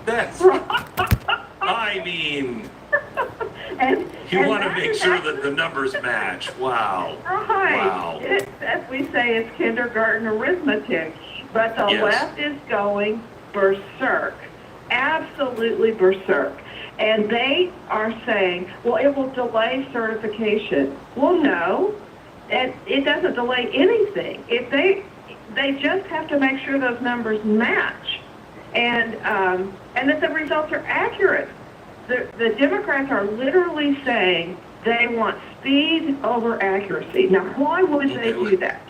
That's, I mean, and you want to make sure that the numbers match. Wow. right. Wow. As we say, it's kindergarten arithmetic. But the Yes. left is going berserk, absolutely berserk. And they are saying, well, it will delay certification. Well, no, it doesn't delay anything. If they just have to make sure those numbers match, and that the results are accurate. The Democrats are literally saying they want speed over accuracy. Now, why would they do that?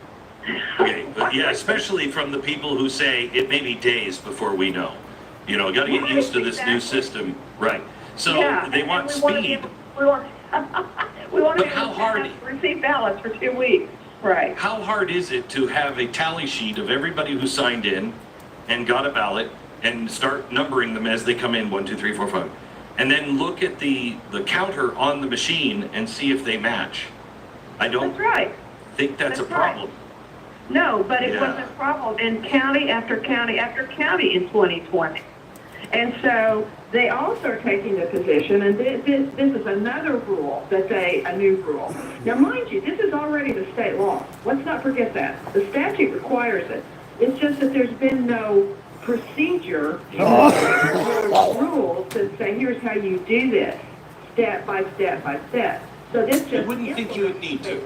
Okay, but yeah, especially from the people who say it may be days before we know. You know, got to get used to this new system, right? So Yeah, they want and we speed. We want to But how hard? receive ballots for 2 weeks, right? How hard is it to have a tally sheet of everybody who signed in and got a ballot and start numbering them as they come in, 1, 2, 3, 4, 5, and then look at the counter on the machine and see if they match? I don't That's right. think that's a problem. Right. No, but it Yeah. was a problem in county after county after county in 2020. And so they also are taking the position, and this is another rule a new rule. Now, mind you, this is already the state law. Let's not forget that. The statute requires it. It's just that there's been no procedure, rules that say, here's how you do this, step by step by step. So this just... You wouldn't think you would need to.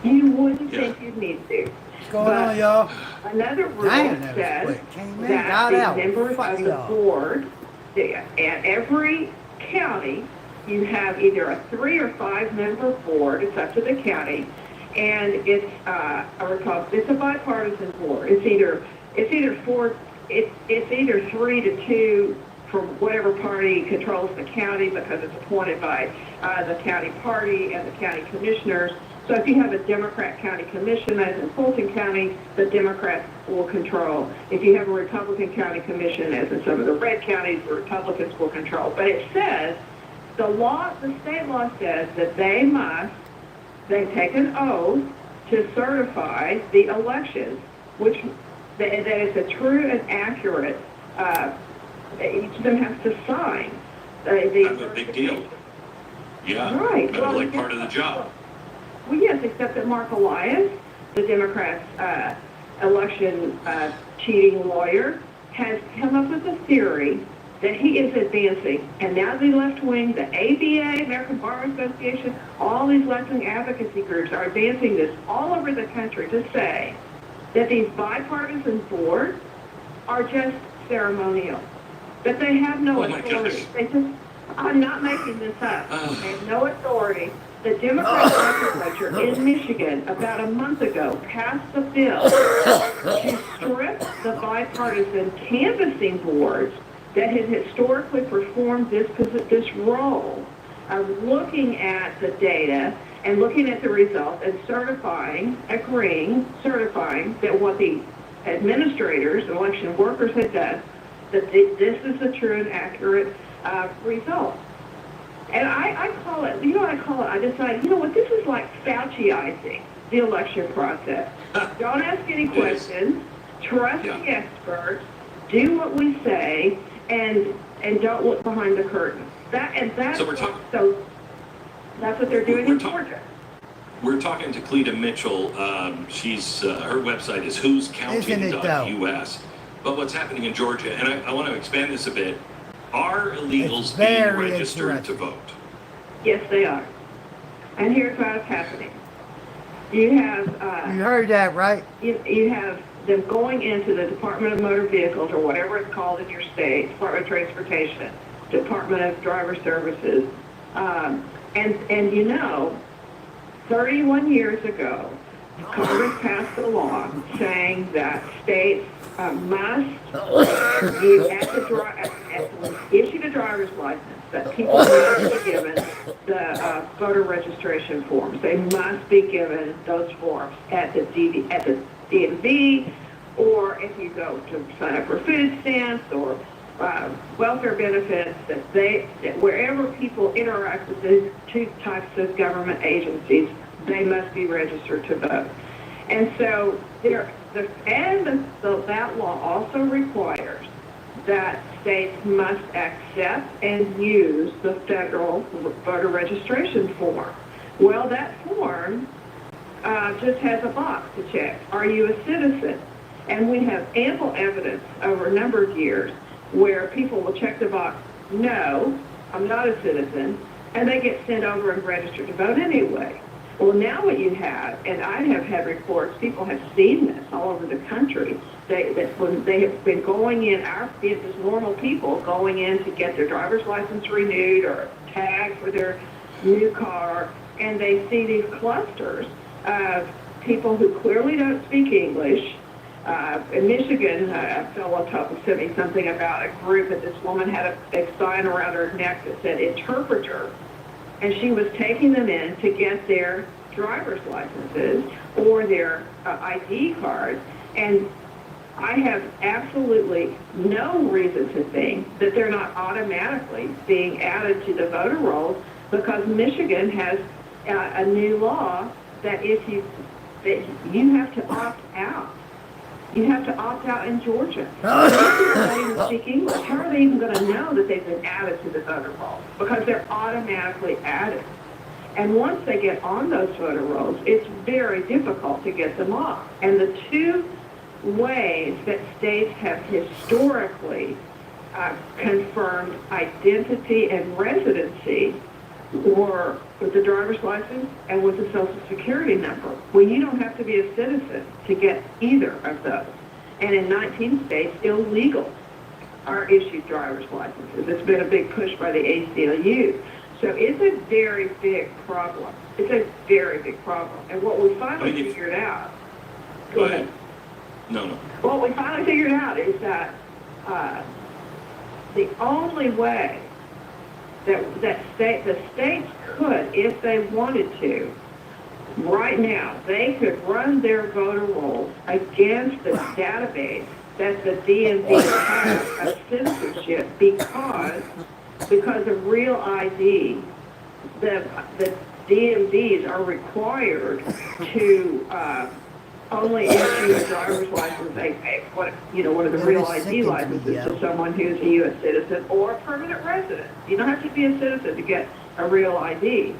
You wouldn't think you'd need to. What's going on, y'all? Another rule Damn, that was says quick. Came in, that got the out. members Fuck of the y'all. board, at every county, you have either a 3 or 5 member board. It's up to the county, and it's it's a bipartisan board. It's either 3 to 2 from whatever party controls the county, because it's appointed by the county party and the county commissioners. So if you have a Democrat county commission, as in Fulton County, the Democrats will control. If you have a Republican county commission, as in some of the red counties, the Republicans will control. But it says, the state law says that they take an oath to certify the elections, that is a true and accurate, each of them has to sign. That's a big deal. Yeah. Right. Kind of like part of the job. Well, yes, except that Mark Elias, the Democrats' election cheating lawyer, has come up with a theory that he is advancing. And now the left wing, the ABA, American Bar Association, all these left-wing advocacy groups are advancing this all over the country to say that these bipartisan boards are just ceremonial, that they have no authority. I'm not making this up. They have no authority. The Democrat legislature in Michigan about a month ago passed a bill to strip the bipartisan canvassing boards that had historically performed this role of looking at the data and looking at the results and certifying that what the administrators, election workers had done, that this is a true and accurate result. And I call it, you know what I call it? I decided, you know what, this is like Fauciizing the election process. Don't ask any questions, trust the experts, do what we say, and don't look behind the curtain. That's what they're doing in Georgia. We're talking to Cleta Mitchell. She's her website is whoscounting.us. But what's happening in Georgia, and I want to expand this a bit, are illegals being registered to vote? Yes, they are. And here's what's happening. You have... you heard that, right? You have them going into the Department of Motor Vehicles, or whatever it's called in your state, Department of Transportation, Department of Driver Services. And you know, 31 years ago, Congress passed a law saying that states must issue a driver's license, that people must be given the voter registration forms. They must be given those forms at the DMV, or if you go to sign up for food stamps or welfare benefits, that wherever people interact with these two types of government agencies, they must be registered to vote. And so that law also requires that states must accept and use the federal voter registration form. Well, that form just has a box to check. Are you a citizen? And we have ample evidence over a number of years where people will check the box, no, I'm not a citizen, and they get sent over and registered to vote anyway. Well, now what you have, and I have had reports, people have seen this all over the country, that when they have been going in, just normal people going in to get their driver's license renewed or tagged for their new car, and they see these clusters of people who clearly don't speak English. In Michigan, a fellow sent me something about a group that this woman had a sign around her neck that said interpreter, and she was taking them in to get their driver's licenses or their ID cards. And I have absolutely no reason to think that they're not automatically being added to the voter rolls, because Michigan has a new law that you have to opt out. You have to opt out in Georgia. If people don't even speak English, how are they even going to know that they've been added to the voter rolls? Because they're automatically added. And once they get on those voter rolls, it's very difficult to get them off. And the two ways that states have historically confirmed identity and residency were with the driver's license and with the Social Security number. Well, you don't have to be a citizen to get either of those. And in 19 states, illegal are issued driver's licenses. It's been a big push by the ACLU. So it's a very big problem. It's a very big problem. And what we finally figured out... Go ahead. No. What we finally figured out is that the only way that the states could, if they wanted to, right now, they could run their voter rolls against the database that the DMV has of citizenship, because of Real ID, the DMVs are required to only issue a driver's license, one of the Real ID licenses to someone who's a U.S. citizen or a permanent resident. You don't have to be a citizen to get a Real ID.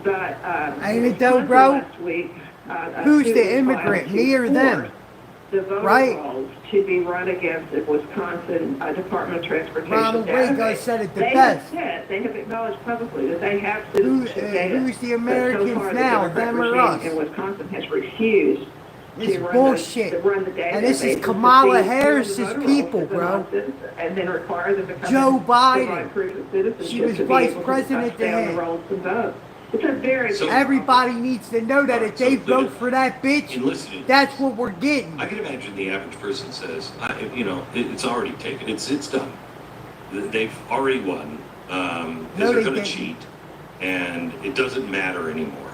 But ain't it though, bro? Last week, who's the immigrant, me or them? The voter rolls to be run against the Wisconsin Department of Transportation Ronald Reagan said it the best. They have acknowledged publicly that they have citizenship data. Who's the Americans so far, now, the them or us? in Wisconsin has refused It's to bullshit. run the database. And this is Kamala Harris's people, bro. And then require them to come Joe provide Biden. proof of citizenship She was to be vice able president to stay on the then. rolls and vote. It's a very Everybody needs to know that if they vote for that bitch, that's what we're getting. I can imagine the average person says, it's already taken. It's done. They've already won. They're going to cheat, and it doesn't matter anymore.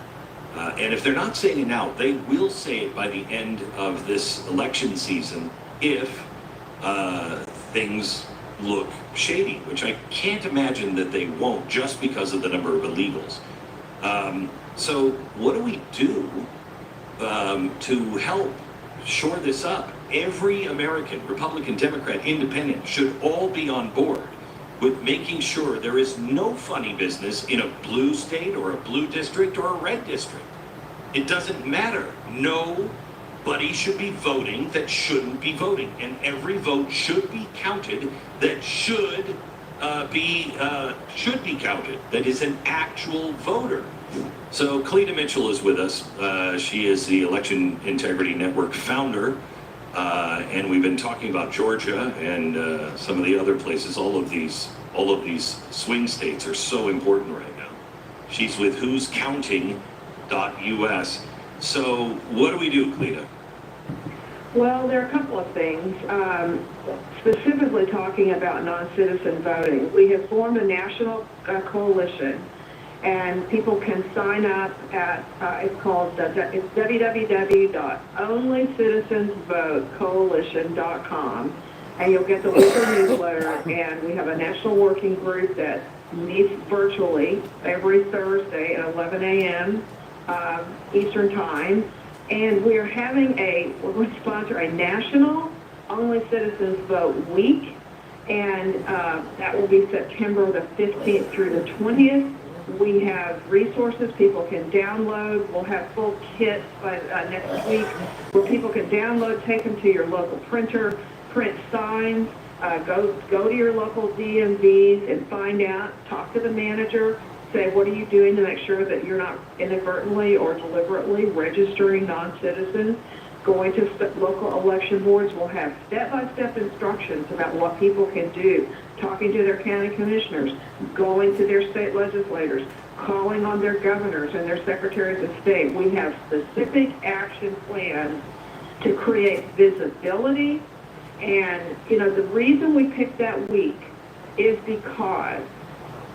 And if they're not saying it now, they will say it by the end of this election season if things look shady, which I can't imagine that they won't, just because of the number of illegals. So what do we do to help shore this up? Every American, Republican, Democrat, Independent, should all be on board with making sure there is no funny business in a blue state or a blue district or a red district. It doesn't matter. Nobody should be voting that shouldn't be voting, and every vote should be counted that should be counted, that is an actual voter. So Cleta Mitchell is with us. She is the Election Integrity Network founder, and we've been talking about Georgia and some of the other places. All of these swing states are so important right now. She's with who'scounting.us. So what do we do, Cleta? Well, there are a couple of things. Specifically talking about non-citizen voting, we have formed a national coalition, and people can sign up at it's www.onlycitizensvotecoalition.com, and you'll get the weekly newsletter. And we have a national working group that meets virtually every Thursday at 11 a.m. Eastern Time. And we're going to sponsor a national Only Citizens Vote Week, and that will be September the 15th through the 20th. We have resources people can download. We'll have full kits by next week where people can download, take them to your local printer, print signs, go to your local DMVs and find out, talk to the manager, say what are you doing to make sure that you're not inadvertently or deliberately registering non-citizens. Going to local election boards will have step-by-step instructions about what people can do, talking to their county commissioners, going to their state legislators, calling on their governors and their secretaries of state. We have specific action plans to create visibility. And, the reason we picked that week is because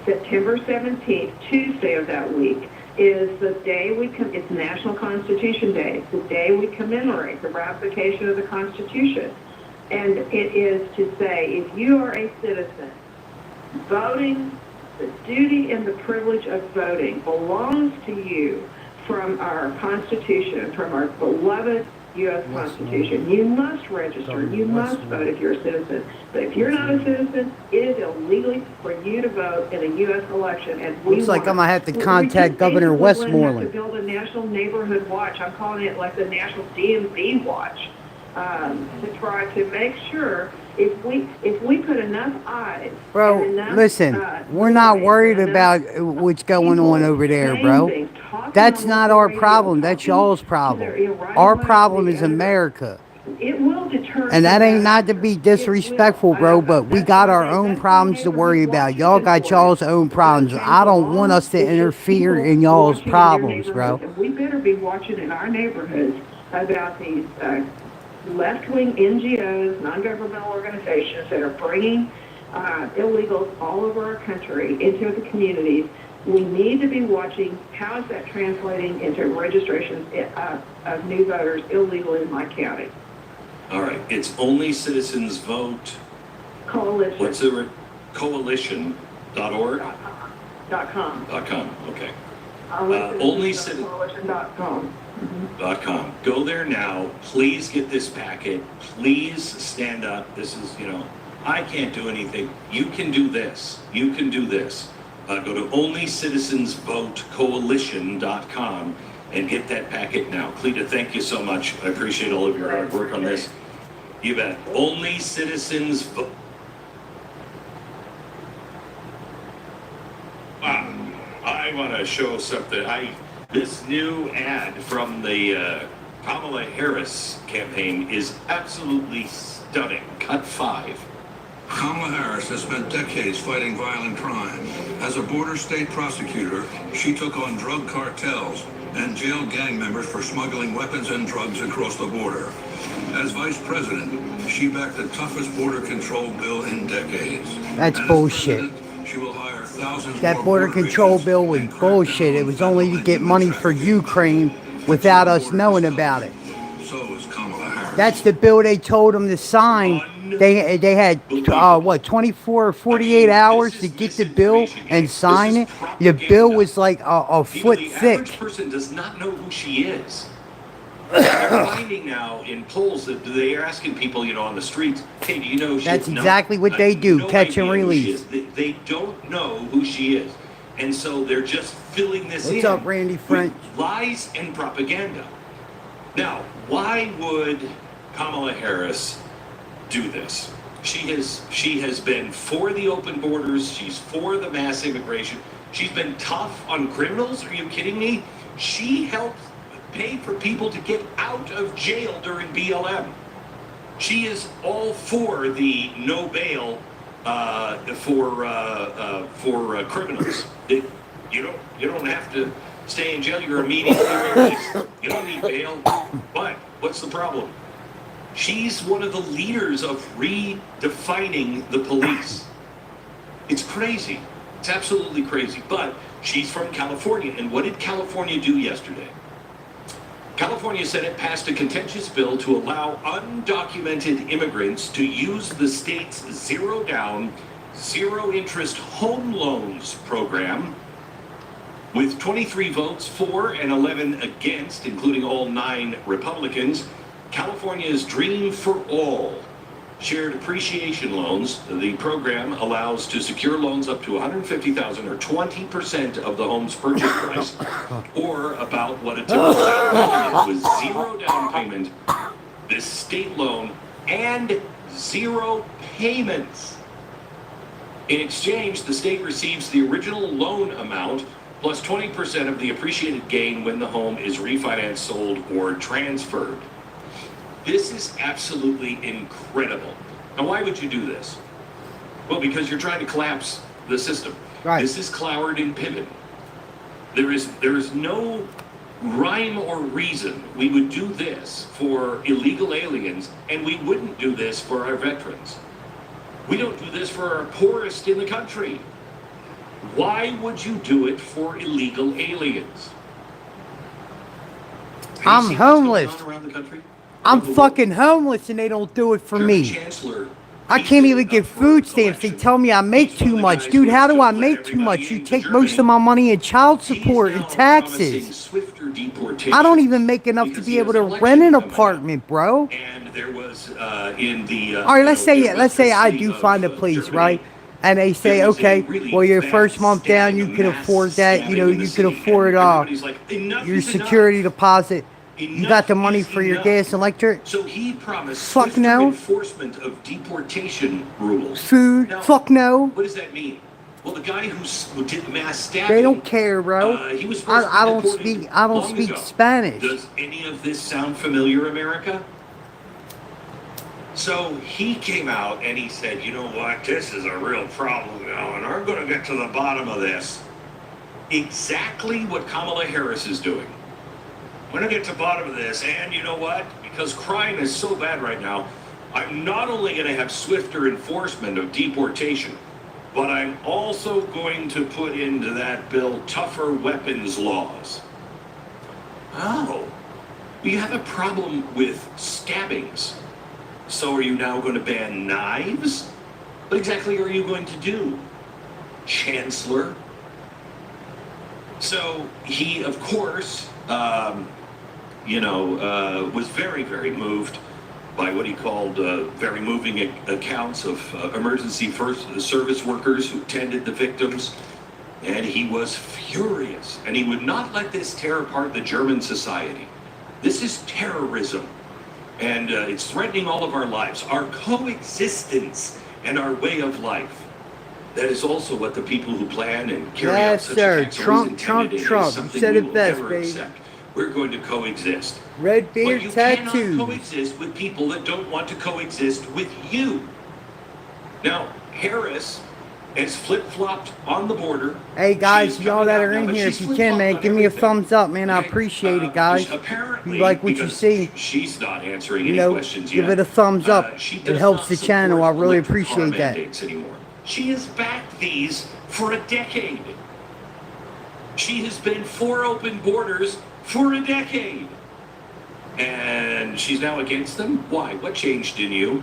September 17th, Tuesday of that week, is the day it's National Constitution Day. It's the day we commemorate the ratification of the Constitution. And it is to say, if you are a citizen, voting, the duty and the privilege of voting belongs to you from our Constitution, from our beloved U.S. Constitution. You must register. You must vote if you're a citizen. But if you're not a citizen, it is illegal for you to vote in a U.S. election. And Looks like I'm going to have to contact Governor Westmoreland. To build a national neighborhood watch. I'm calling it like the National DMV watch, to try to make sure if we put enough eyes. Bro, enough, listen, we're not worried about what's going on over there, bro. That's not our problem. That's y'all's problem. Our problem is America. It will deter. And that ain't not to be disrespectful, bro, but we got our own problems to worry about. Y'all got y'all's own problems. I don't want us to interfere in y'all's problems, bro. We better be watching in our neighborhoods about these left-wing NGOs, non-governmental organizations that are bringing illegals all over our country into the communities. We need to be watching how is that translating into registrations of new voters illegally in my county. All right, it's Only Citizens Vote. Coalition. What's the coalition.org? .com. .com. Okay. Only Coalition.com. .com. Go there now. Please get this packet. Please stand up. This is, I can't do anything. You can do this. You can do this. Go to onlycitizensvotecoalition.com and get that packet now. Cleta, thank you so much. I appreciate all of your hard work on this. You bet. Only Citizens Vote. Wow. I want to show something. This new ad from the Kamala Harris campaign is absolutely stunning. Cut 5. Kamala Harris has spent decades fighting violent crime. As a border state prosecutor, she took on drug cartels and jailed gang members for smuggling weapons and drugs across the border. As vice president, she backed the toughest border control bill in decades. That's bullshit. She will hire thousands that more border control bill was bullshit. It was only to get money for Ukraine without us knowing about it. So is Kamala Harris. That's the bill they told them to sign. They had 24 or 48 hours to get the bill and sign it. The bill was like a foot thick. The average person does not know who she is. They're finding now in polls that they are asking people, on the streets, hey, do you know who she is? That's exactly what they do, catch and release. They don't know who she is. And so they're just filling this in. What's up, Randy French? With lies and propaganda. Now, why would Kamala Harris do this? She has been for the open borders. She's for the mass immigration. She's been tough on criminals. Are you kidding me? She helped pay for people to get out of jail during BLM. She is all for the no bail for criminals. You don't have to stay in jail. You're immediately released. You don't need bail. But what's the problem? She's one of the leaders of redefining the police. It's crazy. It's absolutely crazy. But she's from California. And what did California do yesterday? California Senate passed a contentious bill to allow undocumented immigrants to use the state's zero-down, zero-interest home loans program. With 23 votes for and 11 against, including all 9 Republicans, California's Dream for All Shared appreciation loans, the program allows to secure loans up to $150,000 or 20% of the home's purchase price, or about what a typical down payment is, with zero down payment. This state loan and zero payments. In exchange, the state receives the original loan amount plus 20% of the appreciated gain when the home is refinanced, sold, or transferred. This is absolutely incredible. Now, why would you do this? Well, because you're trying to collapse the system. Right. This is Cloward and Piven. There is no rhyme or reason we would do this for illegal aliens, and we wouldn't do this for our veterans. We don't do this for our poorest in the country. Why would you do it for illegal aliens? Have you I'm seen what's homeless. going on around the country? I'm Around the fucking homeless and they don't do it for world? me. Chancellor, I he can't did even get enough for food stamps. They election. tell me I make He's one too of the much. guys Dude, who how do I just let make too everybody much? You into take Germany. most of my money in child He's support and now promising taxes. swifter deportation I don't even make enough to because be he able has to election rent an coming up. apartment, bro. And there was in the All right, let's say there was let's say the I city do of, find a place, Germany. right? And they say, There was a okay, really well, your bad first month down, stabbing, you a can mass afford that. You know, stabbing in the you can city, afford and everybody's like, enough your is enough. security deposit. You Enough got the money is for your enough. gas and electric, So he promised Fuck swifter no. enforcement of deportation rules. food. Now, Fuck no. what does that mean? Well, the guy who did the mass stabbing, They don't care, bro. he was supposed to be I don't deported speak. I don't long speak ago. Spanish. Does any of this sound familiar, America? So he came out and he said, you know what, this is a real problem now, and I'm going to get to the bottom of this. Exactly what Kamala Harris is doing. We're going to get to the bottom of this, and you know what? Because crime is so bad right now, I'm not only going to have swifter enforcement of deportation, but I'm also going to put into that bill tougher weapons laws. Oh, you have a problem with stabbings. So are you now going to ban knives? What exactly are you going to do, Chancellor? So he, of course, was very, very moved by what he called very moving accounts of emergency service workers who tended the victims. And he was furious. And he would not let this tear apart the German society. This is terrorism. And it's threatening all of our lives, our coexistence and our way of life. That is also what the people who plan and carry out Yes, such sir. attacks always Trump, intended, Trump, and it is Trump. You something said we it will best, never baby. accept. We're going to coexist. Red But beard you cannot tattoos. coexist with people that don't want to coexist with you. Now, Harris has flip-flopped on the border. Hey guys, She is y'all coming that out are now, in but here, she's if you can, man, flip-flopped give on me a everything. thumbs up, man. I Okay? appreciate it, guys. Apparently, You like what you because see? She's not answering You any know, questions give yet. it a thumbs up. She It does helps not the channel. I support really electric car appreciate that. mandates anymore. She has backed these for a decade. She has been for open borders for a decade. And she's now against them? Why? What changed in you?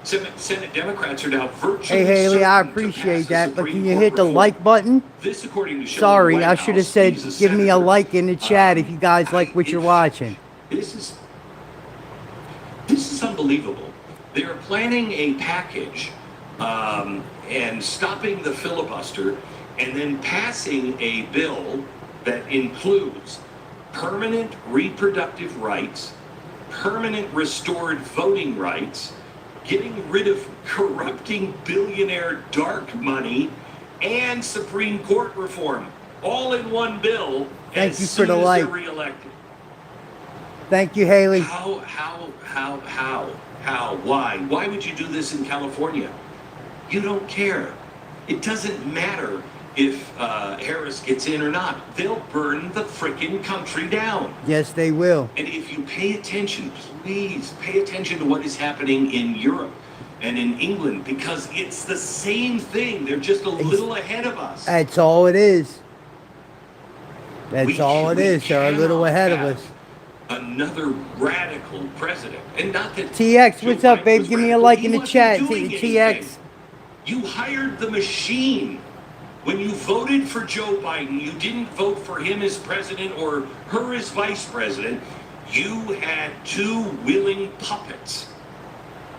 Senate Democrats are now virtually Hey Haley, I certain to appreciate pass a that, but Supreme can you Court hit the reform. like button? This, according to Shelley Sorry, I Whitehouse, should have said he's a give me a senator. like in the chat if you guys like what you're watching. This is unbelievable. They are planning a package and stopping the filibuster and then passing a bill that includes permanent reproductive rights, permanent restored voting rights, getting rid of corrupting billionaire dark money, and Supreme Court reform, all in one bill. Thank as you for soon the as like. they're reelected. Thank you, Haley. How? Why? Why would you do this in California? You don't care. It doesn't matter if Harris gets in or not. They'll burn the frickin' country down. Yes, they will. And if you pay attention, please pay attention to what is happening in Europe and in England, because it's the same thing. They're just a little ahead of us. That's all it is. That's We all it is. They're a little cannot ahead of have us. Another radical president, and not that TX, Joe what's up, Biden babe? was Give me a radical. like He in the wasn't chat. doing TX. anything. You hired the machine. When you voted for Joe Biden, you didn't vote for him as president or her as vice president. You had two willing puppets.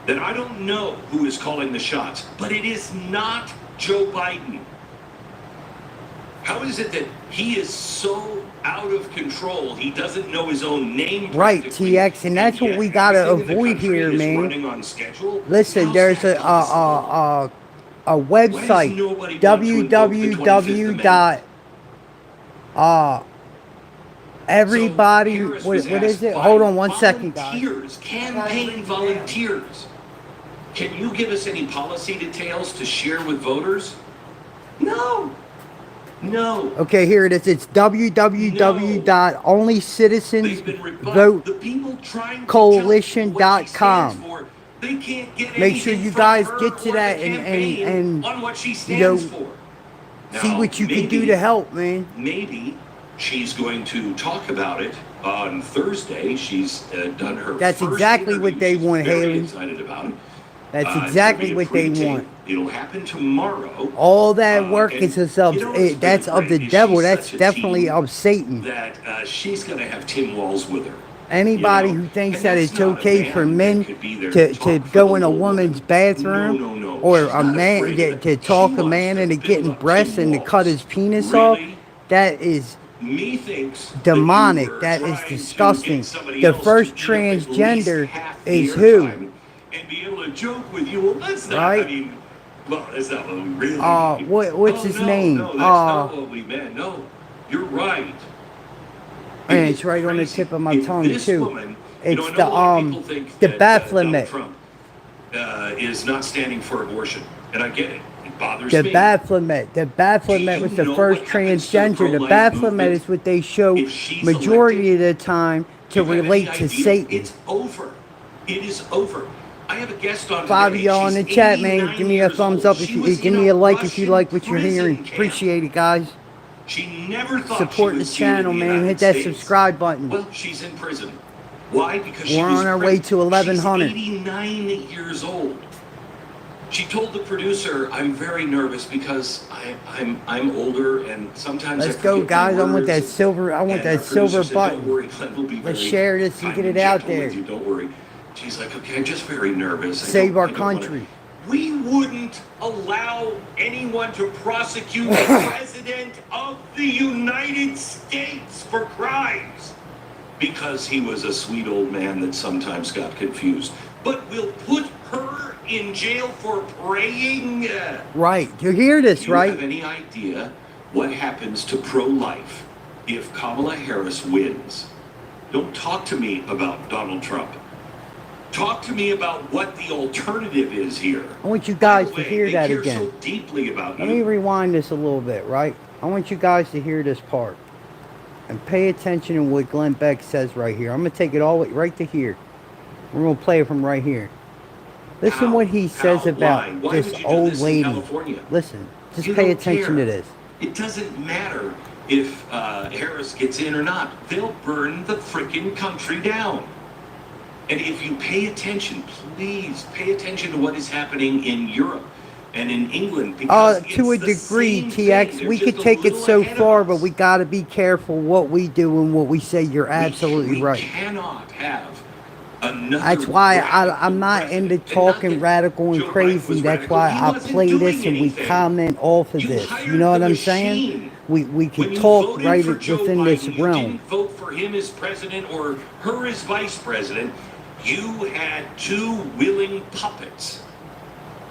Then I don't know who is calling the shots, but it is not Joe Biden. How is it that he is so out of control, he doesn't know his own name? Right, TX, and that's what we gotta avoid here, man. Listen, there's a website, www. Everybody, what is it? Hold on one second, guys. Volunteers, campaign volunteers. Can you give us any policy details to share with voters? No. No. Okay, here it is. It's www.onlycitizensvotecoalition.com. Make sure you guys get to that and you know, see what you can do to help, man. Maybe she's going to talk about it on Thursday. She's done her. That's first exactly what they interview. want, She's very Haley. excited about it. That's exactly what they want. It'll happen tomorrow. All that work is that's of the devil. That's definitely of Satan. That she's going to have Tim Walz with her. Anybody who thinks that it's okay for men to go in a woman's bathroom or a man to talk a man into getting breasts and to cut his penis off, that is demonic. That is disgusting. The first transgender is who? And be able to joke with you. Well, that's not. Right? I mean, well, that's not what we really. What's his name? No, that's not what we meant. No, you're right. And it's right on the tip of my tongue too. Woman, it's the Baphomet. Trump is not standing for abortion, and I get it. It bothers The me. Baphomet. The Baphomet was the first transgender. The Baphomet is what they show majority of the time to relate to Satan. It's over. It is over. I have a guest on 5 of today. y'all in the She's chat, man. 89 Give me a years thumbs old. up if She you was give in me a like if you Russian like what you're prison hearing. camp. Appreciate it, guys. She never thought Support she the would see it in channel, the man. United Hit that States. subscribe button. Well, she's in prison. Why? Because she We're was on our way to 1100. She's 89 years old. She told the producer, "I'm very nervous because I'm older and sometimes." Let's I go, forget my guys. I want that words." silver. I want And that our producer silver said, button. "Don't worry, Glenn, we'll be Let's very share this and kind get it out gentle with there. you, don't worry." She's like, "Okay, I'm just very nervous. Save our I don't wanna-" country. We wouldn't allow anyone to prosecute the president of the United States for crimes because he was a sweet old man that sometimes got confused. But we'll put her in jail for praying. Right. You hear this, Do you right? have any idea what happens to pro-life if Kamala Harris wins? Don't talk to me about Donald Trump. Talk to me about what the alternative is here. I want you guys By the to way, hear they that care again. so deeply about Let me you. rewind this a little bit, right? I want you guys to hear this part. And pay attention to what Glenn Beck says right here. I'm going to take it all the way right to here. We're going to play it from right here. Listen How? what he says How? about Why this would you do old this in lady. California? Listen, just You pay don't attention care. to this. It doesn't matter if Harris gets in or not. They'll burn the freaking country down. And if you pay attention, please pay attention to what is happening in Europe and in England. Because To a it's the degree, same TX, thing. They're we just could a take it little so ahead of far, us. but we got to be careful what we do and what we say. You're absolutely we right. Cannot have another. That's why radical I'm not into president. And talking not that radical and Joe Biden crazy. was That's radical. why He I wasn't play doing this and we anything. comment off of You this. hired You know what the I'm machine. saying? We When could you talk voted right for Joe within Biden, this you realm. didn't vote for him as president or her as vice president. You had two willing puppets.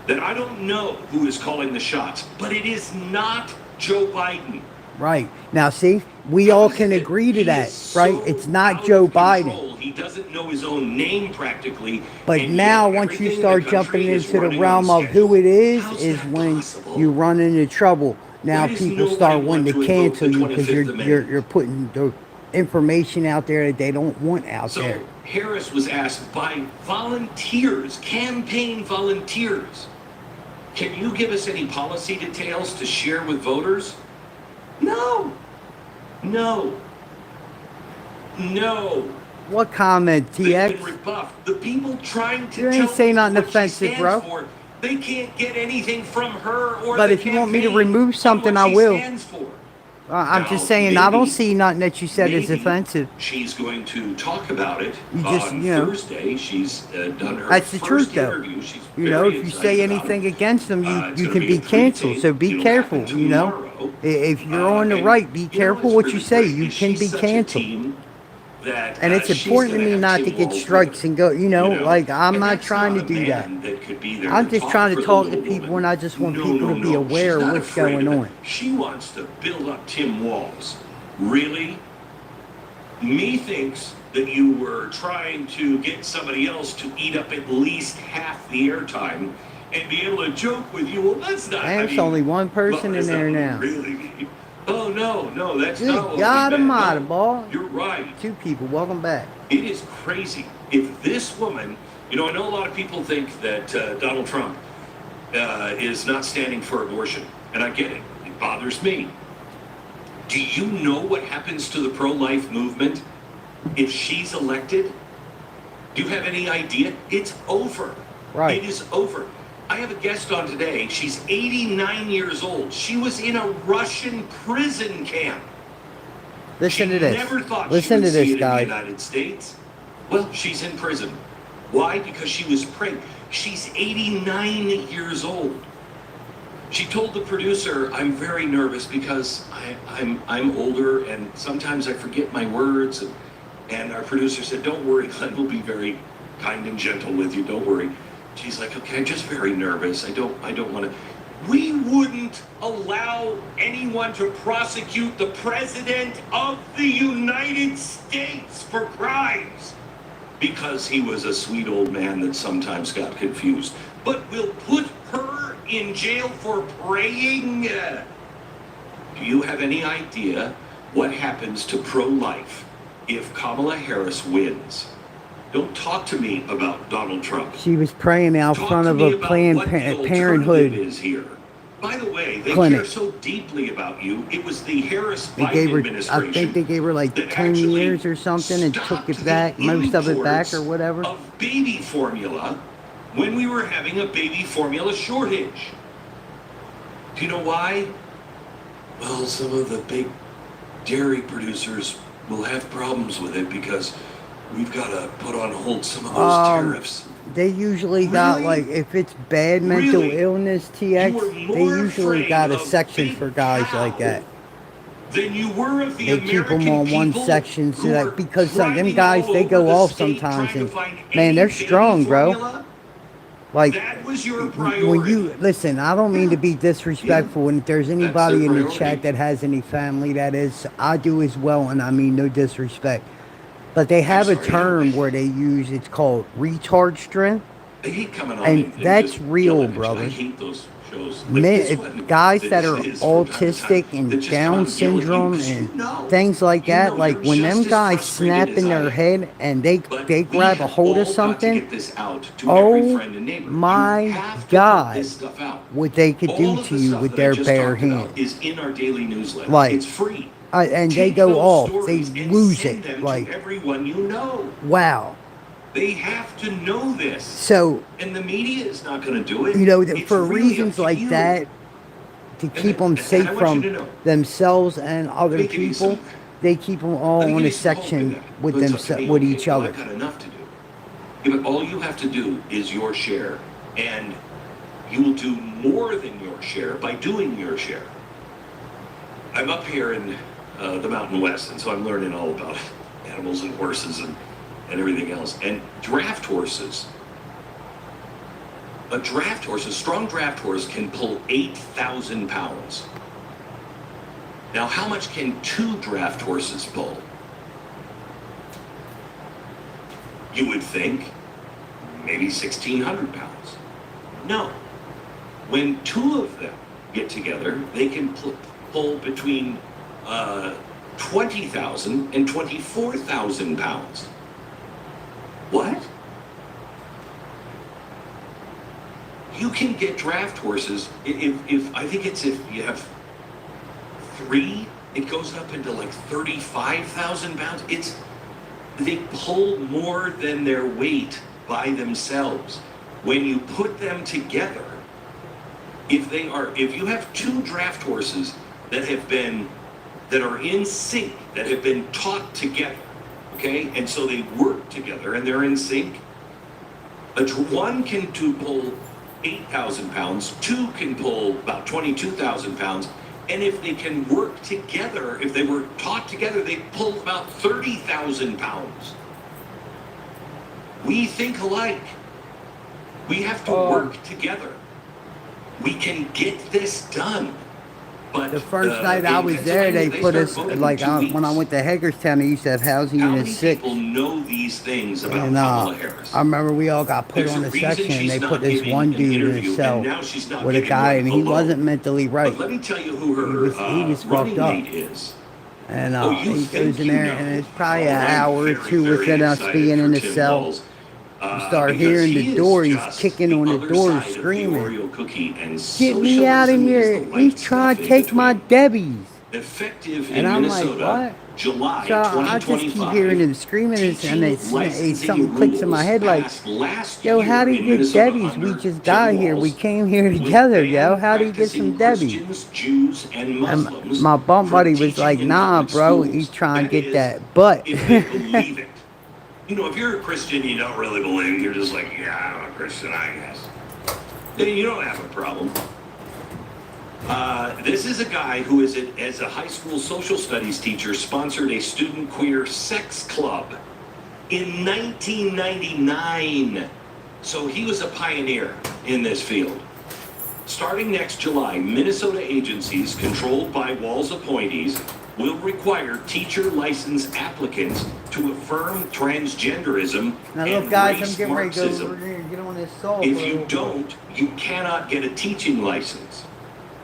That I don't know who is calling the shots, but it is not Joe Biden. Right. Now, see, we all can agree to He that, is right? so It's not out Joe of control. Biden. He doesn't know his own name practically. But and now, yet once you everything in start the jumping country is into the running realm on of who it schedule. is How's that when possible? you run into trouble. Now Why does people nobody start want wanting to to invoke cancel the you because 25th Amendment? you're putting the information out there that they don't want out So there. Harris was asked by volunteers, campaign volunteers, can you give us any policy details to share with voters? No. No. No. What comment, They've TX? been rebuffed. The people trying to You ain't tell say nothing what she offensive, stands bro. for, they can't get anything from her or But the if you want me to campaign remove on something, what I she will. stands for. I'm Now, just saying, I don't maybe- see nothing that you said is maybe offensive. She's going to talk about it You just, on you know, Thursday. She's done her That's the first truth, though. interview. She's You know, very if you excited say about anything it. against them, It's you gonna can be be a canceled. pre-tape. So be It'll careful, happen you know. tomorrow. If you're on the And, right, be you know, careful it's what really you say. great You is can she's be such a canceled. team that, And it's she's important to gonna me have not to Tim get Walz strikes with and go, you know, her, like I'm and not that's trying to not a do that. man that could be there I'm to just talk trying for to the talk to little people, woman. and I just want No, people no, to be no. aware She's of not what's afraid going of it. on. She wants to build up Tim Walz. Really? Methinks that you were trying to get somebody else to eat up at least half the airtime and be able to joke with you. Well, that's not. And there's only one person in there now. Really? Oh no, that's Good not what God we meant. Almighty, No, boy. you're right. 2 people, welcome back. It is crazy. If this woman, you know, I know a lot of people think that Donald Trump is not standing for abortion, and I get it. It bothers me. Do you know what happens to the pro-life movement if she's elected? Do you have any idea? It's over. Right. It is over. I have a guest on today. She's 89 years old. She was in a Russian prison camp. Listen She to this. never thought Listen she would to see this, it guys. in the United States. Well, she's in prison. Why? Because she was pregnant. She's 89 years old. She told the producer, "I'm very nervous because I'm older and sometimes I forget my words." And our producer said, "Don't worry, Glenn will be very kind and gentle with you. Don't worry." She's like, "Okay, I'm just very nervous. I don't want to." We wouldn't allow anyone to prosecute the President of the United States for crimes because he was a sweet old man that sometimes got confused. But we'll put her in jail for praying. Do you have any idea what happens to pro-life if Kamala Harris wins? Don't talk to me about Donald Trump. She was praying out Talk front to of me a about Planned what the alternative Parenthood. is here. By the way, they clinic. care so deeply about you. It was the Harris They Biden gave her, administration. I think they gave her like that 10 actually years or something and took stopped it back, the most of it back or imports whatever. Of baby formula when we were having a baby formula shortage. Do you know why? Well, some of the big dairy producers will have problems with it because we've got to put on hold some of those tariffs. They usually got Really? like, if it's bad mental Really? illness, You TX, were they more usually afraid got a of section Big for guys Cow like that. Than you were of the They keep American them on one people section so who that were because some them driving guys all they over go the off state sometimes trying to and find man any they're baby strong, bro. formula. Like That was your when priority. you listen, I don't mean to be disrespectful, and if there's anybody their in the priority. chat that has any family that is, I do as well, and I mean no disrespect. But they have a sorry, term where they use it's called retard strength. I hate coming on And that's just real, yelling at you. brother. I hate those shows. Like Men, this one guys that are is from time to autistic time and that just Down come yell at you syndrome 'cause you and know. things like You that, know like you're when just them as guys frustrated snap as in I their am. head and they But grab we a hold have of all got to something, get this out to every friend and neighbor. oh my You have to put God, this stuff out. what they could All do of to the you stuff with that I their just bare talked about hands. is in our daily newsletter. Like, It's free. And they Take go those off, they stories and lose send it. them Like, to everyone you know. wow. They have to know this. So, And the media is not going to do it. you know, It's for really reasons up to like you. that, to keep them and safe I want you from to know, themselves and other let me give you people, some- they keep them all let me on give a you some hope in section that. with Well, it's up to me. with Okay, each well, other. I've got enough to do. Yeah, but all you have to do is your share, and you will do more than your share by doing your share. I'm up here in the Mountain West, and so I'm learning all about animals and horses and everything else. And draft horses, a strong draft horse can pull 8,000 pounds. Now, how much can 2 draft horses pull? You would think maybe 1,600 pounds. No. When 2 of them get together, they can pull between 20,000 and 24,000 pounds. What? You can get draft horses if I think it's if you have 3, it goes up into like 35,000 pounds. They pull more than their weight by themselves. When you put them together, if you have 2 draft horses that have been that are in sync, that have been taught together, okay? And so they work together and they're in sync. One can pull 8,000 pounds, two can pull about 22,000 pounds, and if they can work together, if they were taught together, they pull about 30,000 pounds. We think alike. We have to work together. We can get this done. But The first night I was there, they put us, like, when I went to Hagerstown, they used to have housing How unit many 6. people know these things about And Kamala Harris? I remember we all got put There's on a a reason section, and she's they not put this giving one an dude in interview, a cell and now she's not with a giving guy, one and he alone. wasn't mentally right. But let me tell you who her He was running fucked up. mate is. And Oh, you he think goes in you there, know. and it's probably Oh, an I'm hour or very, two very within us excited being for in the Tim cell. Walz, You start because hearing he the is door, he's just kicking on the other door, side of the screaming, Oreo cookie, and "Get me out of socialism is here! the He's white trying stuff to in take my between. Debbie's." Effective And in I'm like, Minnesota, what? July So I just keep 2025. hearing him screaming, and it's licensing something clicks in my rules head like, passed last "Yo, year how do you in get Minnesota Debbie's? We under just Tim got here. We Walz came here will together, ban yo. How do you get some practicing Debbie's?" Christians, Jews, and And Muslims my bum from buddy was teaching like, in "Nah, public bro, schools. he's trying to That get is, that butt." if they believe it. You know, if you're a Christian, you don't really believe, you're just like, yeah, I'm a Christian, I guess. Then you don't have a problem. This is a guy who is, as a high school social studies teacher, sponsored a student queer sex club in 1999. So he was a pioneer in this field. Starting next July, Minnesota agencies controlled by Walz appointees will require teacher license applicants to affirm transgenderism Now and look, guys, I'm race getting ready to go over Marxism. here and get on this saw. If you don't, you cannot get a teaching license.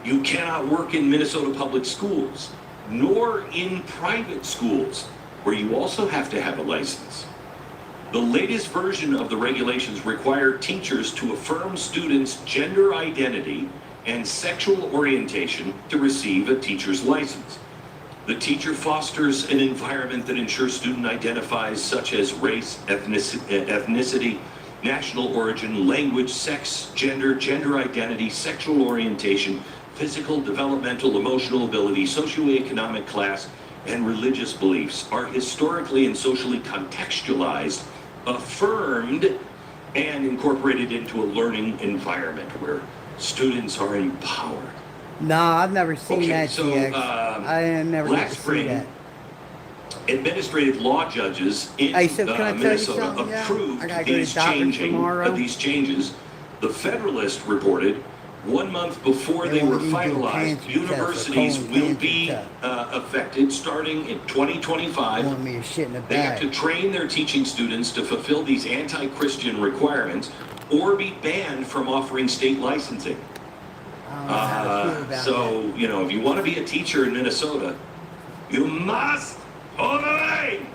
You cannot work in Minnesota public schools, nor in private schools, where you also have to have a license. The latest version of the regulations require teachers to affirm students' gender identity and sexual orientation to receive a teacher's license. The teacher fosters an environment that ensures student identifies such as race, ethnicity, national origin, language, sex, gender identity, sexual orientation, physical, developmental, emotional ability, socioeconomic class, and religious beliefs are historically and socially contextualized, affirmed, and incorporated into a learning environment where students are empowered. Nah, I've never seen Okay, that, so, TX. I never got last to see spring, that. administrative law judges in Hey, so can I tell you Minnesota something, yeah? approved I gotta go to these doctor's tomorrow. these changes. The Federalist reported 1 month before They they were want you to do a finalized, cancer test, a universities colon will cancer be test. affected starting in They 2025. want me to shit in a They have to bag. train their teaching students to fulfill these anti-Christian requirements or be banned from offering state licensing. I don't know how to feel about So, you know, if you want to be a teacher in Minnesota, you must hold the line.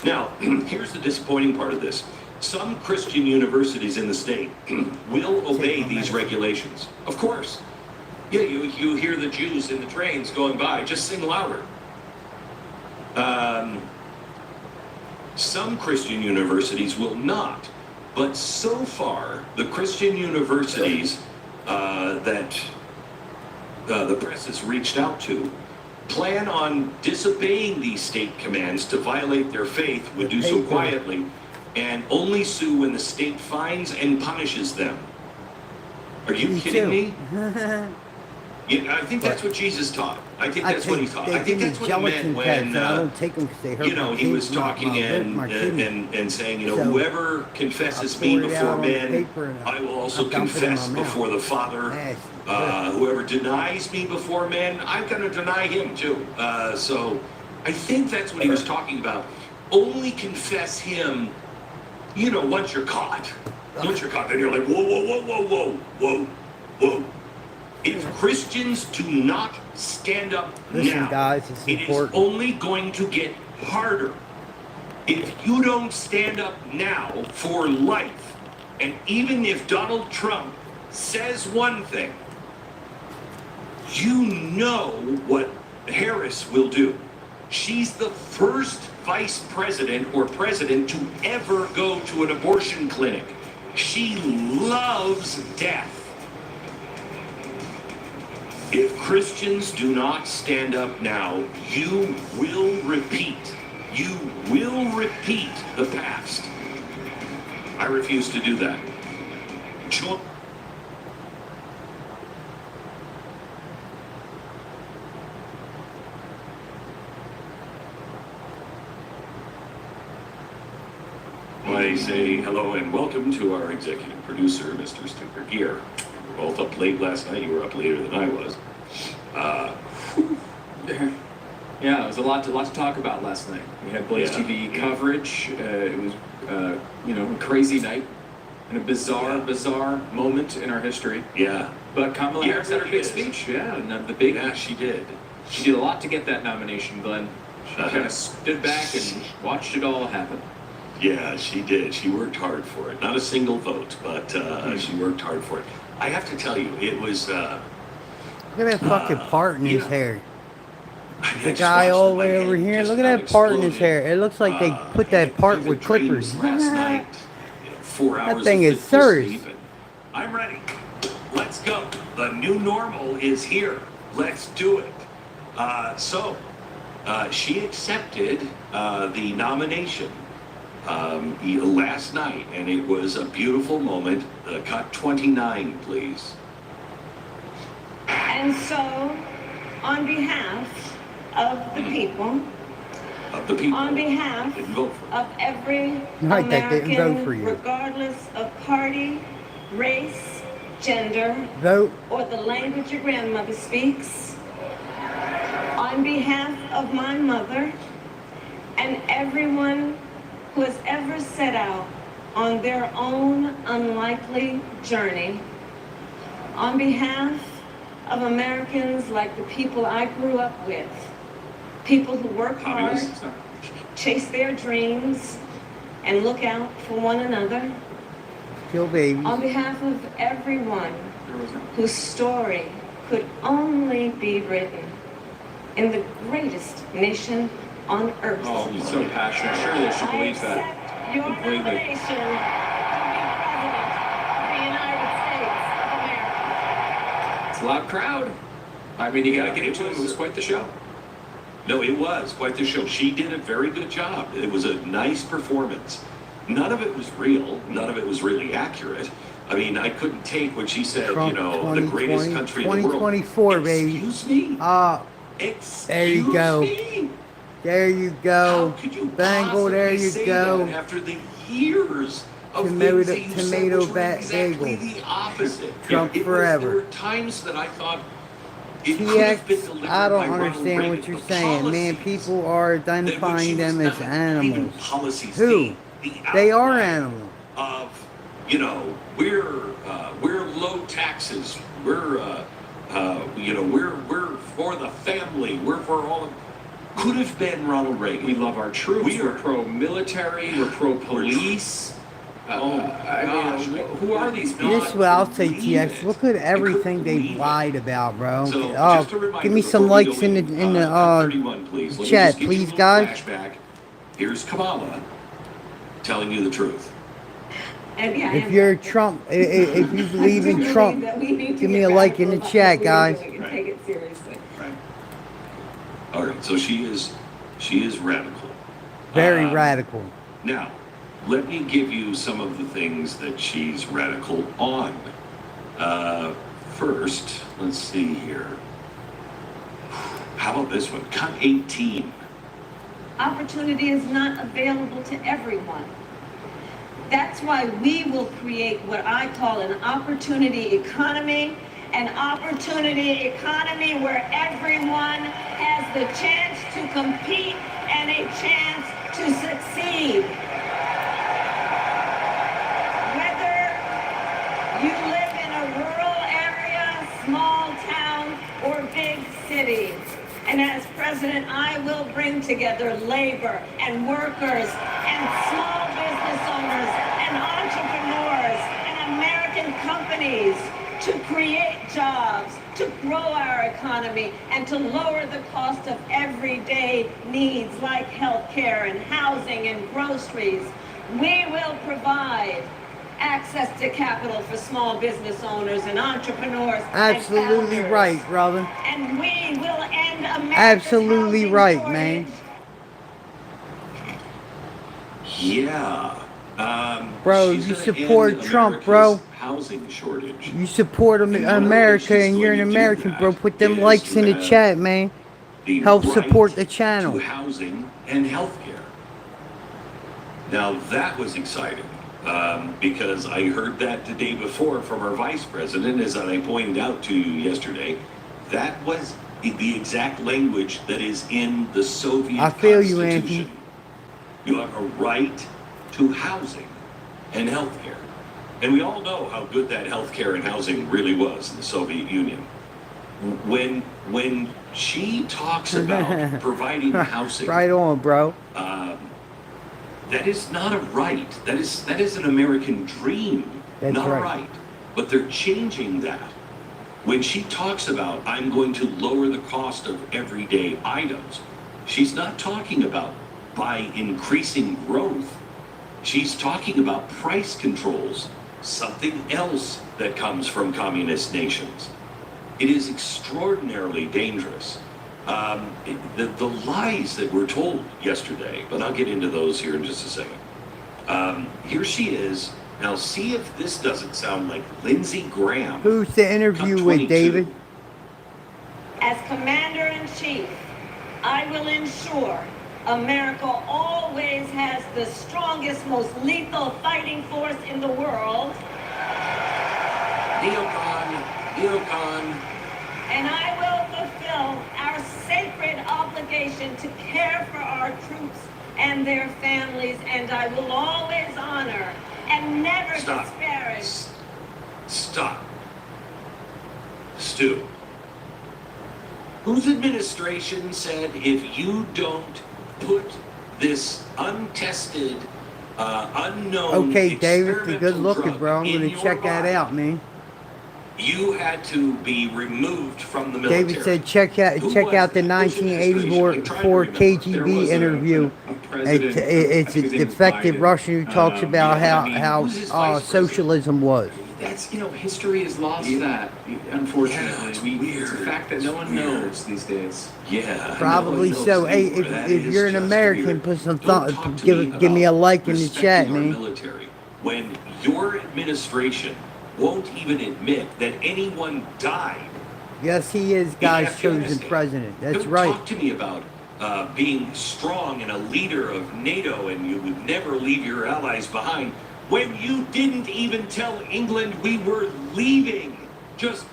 Now, here's the disappointing part of this. Some Christian universities in the state will obey these regulations. Of course. Yeah, you hear the Jews in the trains going by, just sing louder. Some Christian universities will not. But so far, the Christian universities that the press has reached out to plan on disobeying these state commands to violate their faith, would do so quietly, and only sue when the state fines and punishes them. Are you kidding me? Yeah, I think that's what Jesus taught. I think that's what he taught. I think that's what he meant when, I don't take them because they hurt you know, my he was kidney, talking my kidney. and saying, you know, So, whoever confesses I me poured it out before on the men, paper and I will also I dumped it in confess my mouth. before the Father. Nasty. Whoever denies me before men, I'm going to deny him too. So I think that's what he was talking about. Only confess him, you know, once you're caught. Once you're caught, then you're like, whoa, whoa, whoa, whoa, whoa, whoa, whoa. If Christians do not stand up Listen, now, guys, it's it is important. only going to get harder. If you don't stand up now for life, and even if Donald Trump says one thing, you know what Harris will do. She's the first vice president or president to ever go to an abortion clinic. She loves death. If Christians do not stand up now, you will repeat. You will repeat the past. I refuse to do that. Join. I say hello and welcome to our executive producer, Mr. Stinker Gear. We were both up late last night. You were up later than I was. Yeah, it was a lot to talk about last night. We had Blaze TV coverage. It was, a crazy night and a bizarre moment in our history. Yeah. But Kamala Harris had her big speech. Yeah, and the big. Yeah, she did. She did a lot to get that nomination, Glenn. She kind of stood back and watched it all happen. Yeah, she did. She worked hard for it. Not a single vote, but she worked hard for it. I have to tell you, it was. Look at that fucking part in his hair. The just guy watched all it, the my way head over here. just Look at that part in his exploded. hair. It looks like they put that part with clippers. Last night, 4 hours thing of is fitful serious. sleep, and I'm ready. Let's go. The new normal is here. Let's do it. So, she accepted the nomination last night, and it was a beautiful moment. Cut 29, please. And so, on behalf of the people, Of the people. on behalf Didn't vote for it. of every Right, that didn't vote for American, you. regardless of party, race, gender, Vote. or the language your grandmother speaks, on behalf of my mother and everyone who has ever set out on their own unlikely journey, on behalf of Americans like the people I grew up with, people who work hard, Communists? chase their dreams, and look out for one another, Kill babies. on behalf of everyone whose story could only be written in the greatest nation on earth. Oh, he's so passionate. Surely she I believes that. accept your Completely. nomination to be President of the United States of America. It's a loud crowd. I mean, you gotta get into it. It was quite the show. No, it was quite the show. She did a very good job. It was a nice performance. None of it was real. None of it was really accurate. I mean, I couldn't take what she said, Trump the greatest 2020, country in the world. 2024, baby. Excuse me? Excuse there you go. me? There you go. How could you Bangle, there possibly you say go. that after the years of Tomato- things that you said tomato which were bat exactly bagel. the opposite. Trump There forever. were times that I thought it could have been TX, delivered I by don't Ronald understand Reagan. what you're The saying, man. policies People are that when she identifying was them as nominated, even animals. policies, Who? the They are outline animals. of, we're low taxes. We're for the family. We're for all of. Could have been Ronald Reagan. We love our troops. We're pro-military. We're pro-police. Who are these people? This is what I'll say, believe TX. it. Look at I everything couldn't they believe it. lied about, bro. So, Oh, just a reminder give me some before we likes go in the 31, please. Let me chat, just give you a please, little guys. Flashback. Here's Kamala telling you the truth. And yeah, If you're Trump, if you believe in Trump, give me a like in the chat, guys. We can take it seriously. Right. All right. So she is radical. Very Um, radical. Now, let me give you some of the things that she's radical on. First, let's see here. How about this one? Cut 18. Opportunity is not available to everyone. That's why we will create what I call an opportunity economy, an opportunity economy where everyone has the chance to compete and a chance to succeed. Whether you live in a rural area, small town, or big city. And as president, I will bring together labor and workers and small business owners and entrepreneurs and American companies to create jobs, to grow our economy, and to lower the cost of everyday needs like health care and housing and groceries. We will provide access to capital for small business owners and entrepreneurs. Absolutely and founders. right, brother. And we will end America's Absolutely housing right, shortage. man. Yeah. Bro, she's you gonna support end Trump, America's bro. housing shortage. You support And not only America is she and you're an going to do American, bro. that, Put them is likes to in the have chat, man. the Help right support the to channel. housing and health care. Now that was exciting because I heard that the day before from our vice president, as I pointed out to you yesterday. That was the exact language that is in the Soviet I feel you, Constitution. Anthony. You have a right to housing and health care. And we all know how good that health care and housing really was in the Soviet Union. When she talks about providing housing, Right on, bro. that is not a right. That is an American dream, That's not right. a right. But they're changing that. When she talks about, I'm going to lower the cost of everyday items, she's not talking about by increasing growth. She's talking about price controls, something else that comes from communist nations. It is extraordinarily dangerous. The lies that were told yesterday, but I'll get into those here in just a second. Here she is. Now see if this doesn't sound like Lindsey Graham. Who's the interview Cut with, 22. David? As Commander-in-Chief, I will ensure America always has the strongest, most lethal fighting force in the world. Neocon. And I will fulfill our sacred obligation to care for our troops and their families, and I will always honor and never disparage. Stop. Stu. Whose administration said if you don't put this untested, unknown Okay, David, you're good experimental looking, drug bro. I'm in gonna your check that body, out, man. you had to be removed from the military? David said check out Who the was that? Which administration? I'm trying to 1984 remember. There KGB was interview. a president, It's I a think his name was defective Biden. Russian who talks about yeah, I mean, how who's his vice president? socialism was. That's, history has lost Yeah. that, unfortunately. Yeah, it's It's a weird. fact that no one It's weird. knows these days. Yeah. Probably no one so. knows Hey, anymore. That if is you're an just American, weird. put some Don't thought. talk to Give me a about like in the chat, respecting our man. military when your administration won't even admit that anyone died. Yes, he is, in guys, chosen Afghanistan. president. That's Don't right. Talk to me about being strong and a leader of NATO, and you would never leave your allies behind when you didn't even tell England we were leaving, just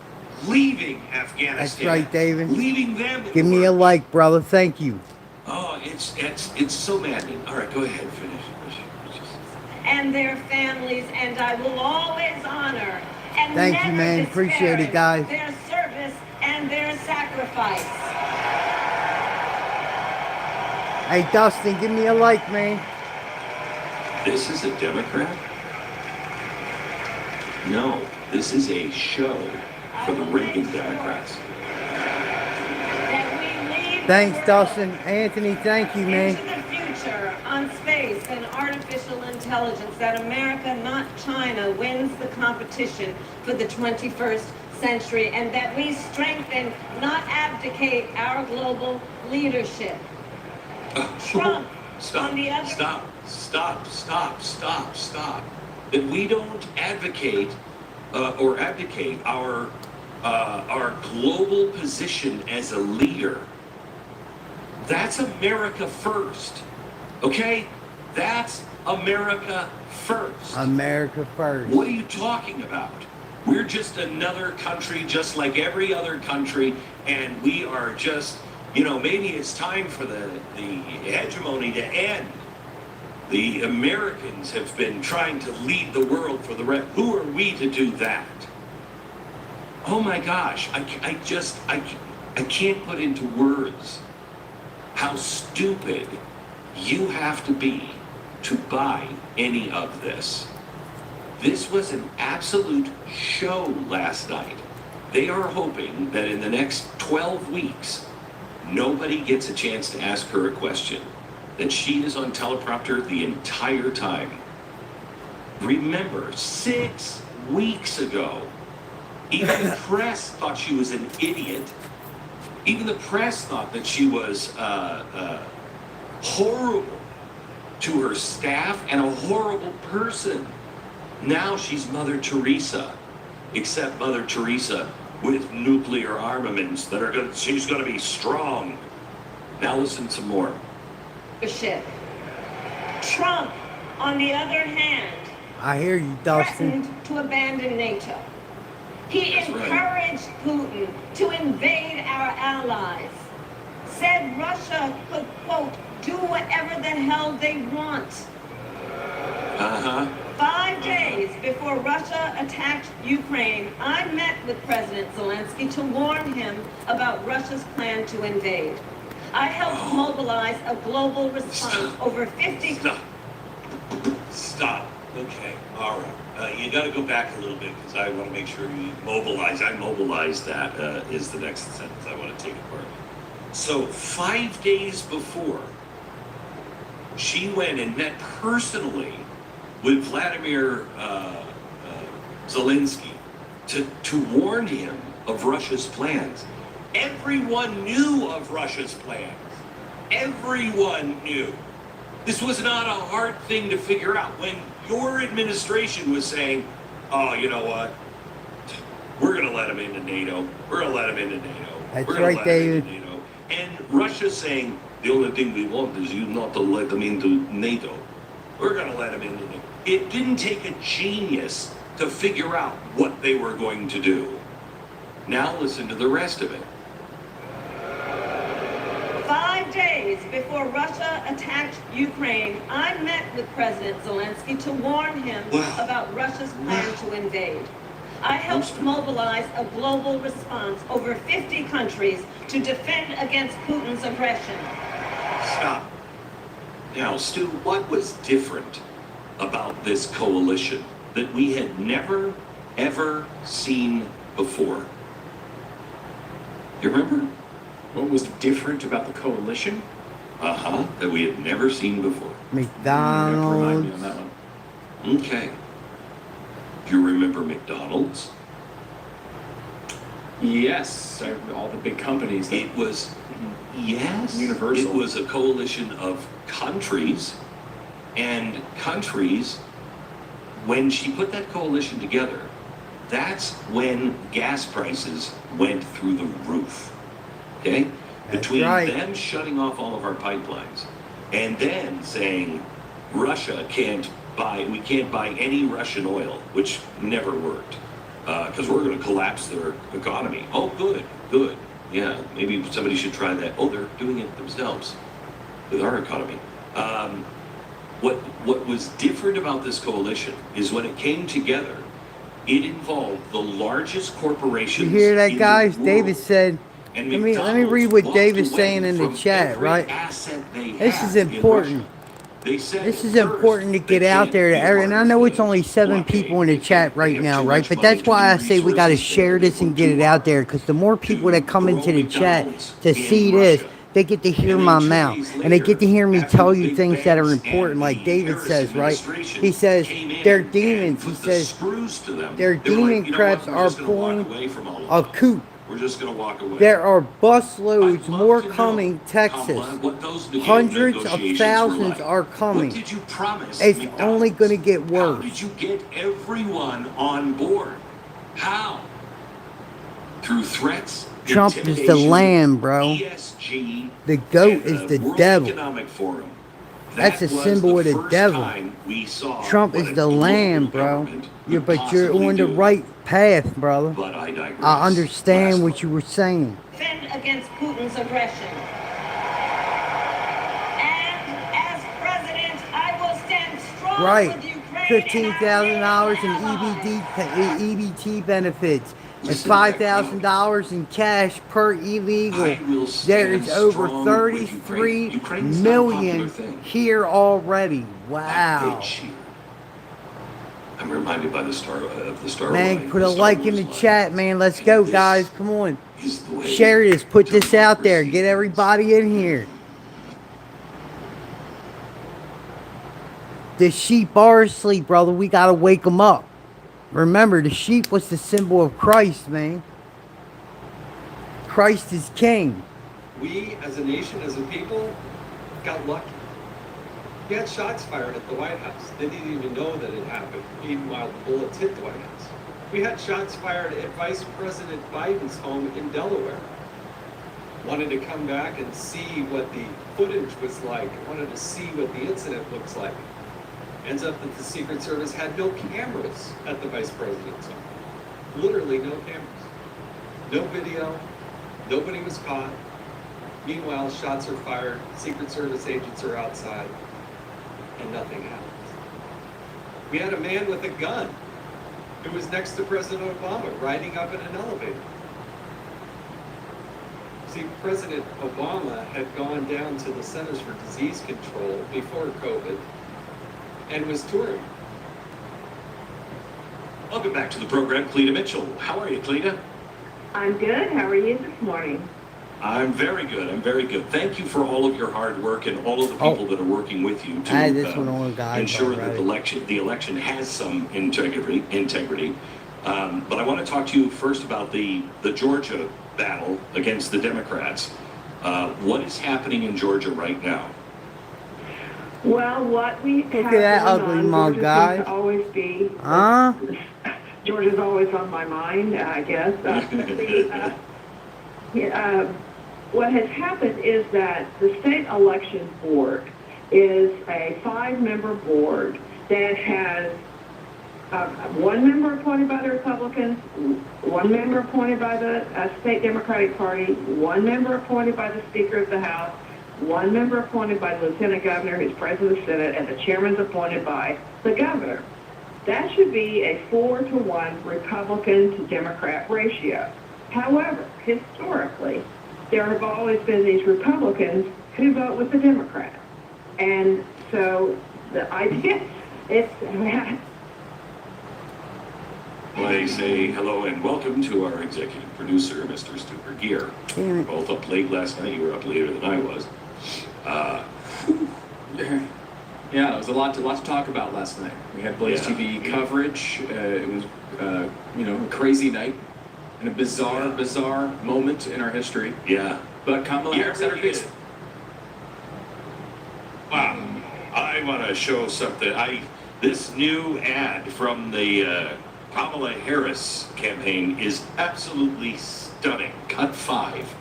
leaving Afghanistan. That's right, David. Leaving them. in Give the me a lurch. like, brother. Thank you. Oh, it's so maddening. All right, go ahead, finish. And their families, and I will always honor and Thank you, never man. Appreciate it, guys. disparage their service and their sacrifice. Hey, Dustin, give me a like, man. This is a Democrat? No, this is a show for the Reagan Democrats. That we lead the Thanks, world Dustin. Anthony, thank you, man. into the future on space and artificial intelligence, that America, not China, wins the competition for the 21st century, and that we strengthen, not abdicate, our global leadership. Trump, on the other... Stop. That we don't advocate or abdicate our global position as a leader. That's America first. Okay? That's America first. America first. What are you talking about? We're just another country just like every other country, and we are just, maybe it's time for the hegemony to end. The Americans have been trying to lead the world for the rest. Who are we to do that? Oh my gosh, I can't put into words how stupid you have to be to buy any of this. This was an absolute show last night. They are hoping that in the next 12 weeks, nobody gets a chance to ask her a question, that she is on teleprompter the entire time. Remember, 6 weeks ago, even the press thought she was an idiot. Even the press thought that she was horrible to her staff and a horrible person. Now she's Mother Teresa, except Mother Teresa with nuclear armaments that are going. She's going to be strong. Now listen some more. Trump, on the other hand, I hear you, Dustin. threatened to abandon NATO. He That's right. encouraged Putin to invade our allies. Said Russia could, quote, do whatever the hell they want. 5 days before Russia attacked Ukraine, I met with President Zelensky to warn him about Russia's plan to invade. I helped mobilize a global response over 50... Stop. Okay. All right. You got to go back a little bit because I want to make sure you mobilize. I mobilize that is the next sentence I want to take apart. So 5 days before, she went and met personally with Vladimir Zelensky to warn him of Russia's plans. Everyone knew of Russia's plans. Everyone knew. This was not a hard thing to figure out. When your administration was saying, oh, you know what? We're going to let them into NATO. We're going to let them into NATO. That's We're gonna right, let 'em David. into NATO. And Russia saying, the only thing we want is you not to let them into NATO. We're going to let them into NATO. It didn't take a genius to figure out what they were going to do. Now listen to the rest of it. 5 days before Russia attacked Ukraine, I met with President Zelensky to warn him about Russia's plan to invade. I helped mobilize a global response over 50 countries to defend against Putin's aggression. Stop. Now, Stu, what was different about this coalition that we had never, ever seen before? You remember? What was different about the coalition? That we had never seen before. Remind me McDonald's. on that one. Okay. Do you remember McDonald's? Yes, all the big companies. It was, yes, Universal. it was a coalition of countries, and countries, when she put that coalition together, that's when gas prices went through the roof. Okay? That's Between right. them shutting off all of our pipelines and then saying Russia we can't buy any Russian oil, which never worked, because we're going to collapse their economy. Oh, good. Yeah, maybe somebody should try that. Oh, they're doing it themselves with our economy. What was different about this coalition is when it came together, it involved the largest corporations. You hear that, in guys? the world. David said, And let me McDonald's read what walked David's away saying in the from chat, every right? asset they This had is in important. Russia. They said This is first, important to get they out can't there to be everyone. And I know it's only 7 blockade. people in the They chat can't- right they have now, too right? much But money that's to why I do say we got to resources share this and get it out there, because the more people that come into the chat to see this, they get to hear my mouth, and they get to hear me tell you things that are important, like David says, right? He says they're demons. He says their demon crabs are pulling a coup. We're just going to walk away. There are busloads I'd love more to know, coming, Texas. Kamala, what those Hundreds of negotiations thousands were like. are coming. What did you promise It's McDonald's? only going to get How worse. did you get everyone on board? How? Through threats? Trump is the intimidation, lamb, bro. ESG, The goat and is the World devil. Economic Forum. That's That a was symbol of the first devil. time we saw Trump what is a the global lamb, bro. government could But you're possibly on the do. right path, brother. But I digress. I understand Last what one. you were saying. Defend against Putin's aggression. And as president, I will stand strong Right. with Ukraine. $15,000 in EBT benefits and $5,000 in cash per illegal. I will There is stand over strong with 33 Ukraine. Ukraine's not a popular million thing. here already. I Wow. hate you. I'm reminded by the star of the star. Man, line, put the a Star like in Wars the line. chat, man. Let's And go, this guys. Come on. is the way Share this. Put this out there. democracy Get everybody in here. The sheep are asleep, brother. We gotta wake them up. Remember, the sheep was the symbol of Christ, man. Christ is king. We, as a nation, as a people, got lucky. We had shots fired at the White House. They didn't even know that it happened. Meanwhile, the bullets hit the White House. We had shots fired at Vice President Biden's home in Delaware. Wanted to come back and see what the footage was like. Wanted to see what the incident looks like. Ends up that the Secret Service had no cameras at the Vice President's home. Literally no cameras. No video. Nobody was caught. Meanwhile, shots are fired. Secret Service agents are outside. And nothing happens. We had a man with a gun who was next to President Obama riding up in an elevator. See, President Obama had gone down to the Centers for Disease Control before COVID and was touring. Welcome back to the program, Cleta Mitchell. How are you, Cleta? I'm good. How are you this morning? I'm very good. I'm very good. Thank you for all of your hard work and all of the people that are working with you to I had this one on, guys, ensure that already. the election has some integrity. But I want to talk to you first about the Georgia battle against the Democrats. What is happening in Georgia right now? Well, what we have at that going ugly on, mug, Georgia guys. seems to always be. Huh? Georgia's always on my mind, I guess. What has happened is that the state election board is a 5-member board that has one member appointed by the Republicans, one member appointed by the state Democratic Party, one member appointed by the Speaker of the House, one member appointed by the Lieutenant Governor, who's President of the Senate, and the chairman's appointed by the Governor. That should be a 4-to-1 Republican to Democrat ratio. However, historically, there have always been these Republicans who vote with the Democrats. And so the idea is I say hello and welcome to our executive producer, Mr. Stuart Gear. Damn it. Both up late last night. You were up later than I was. Yeah, it was a lot to talk about last night. We had Blaze Yeah. TV coverage. It was, a crazy night and a bizarre moment in our history. Yeah. But Kamala Harris had her really big. is. Wow. I want to show something. This new ad from the Kamala Harris campaign is absolutely stunning. Cut 5.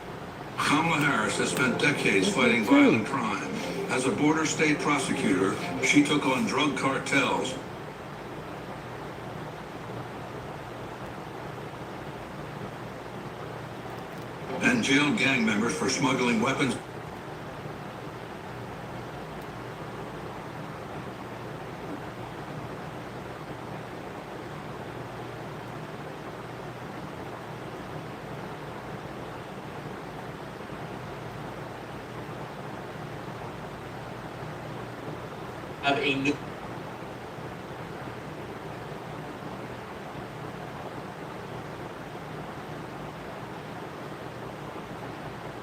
Kamala Harris has spent decades fighting violent crime. As a border state prosecutor, she took on drug cartels and jailed gang members for smuggling weapons. Have a new.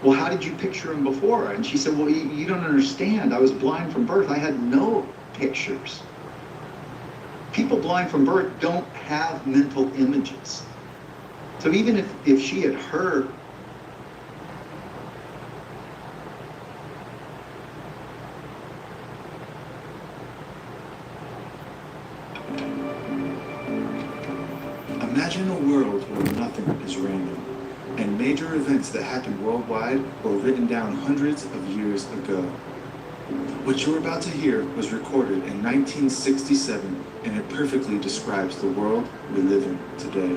Well, how did you picture him before? And she said, well, you don't understand. I was blind from birth. I had no pictures. People blind from birth don't have mental images. So even if she had heard Imagine a world where nothing is random, and major events that happened worldwide were written down hundreds of years ago. What you're about to hear was recorded in 1967, and it perfectly describes the world we live in today.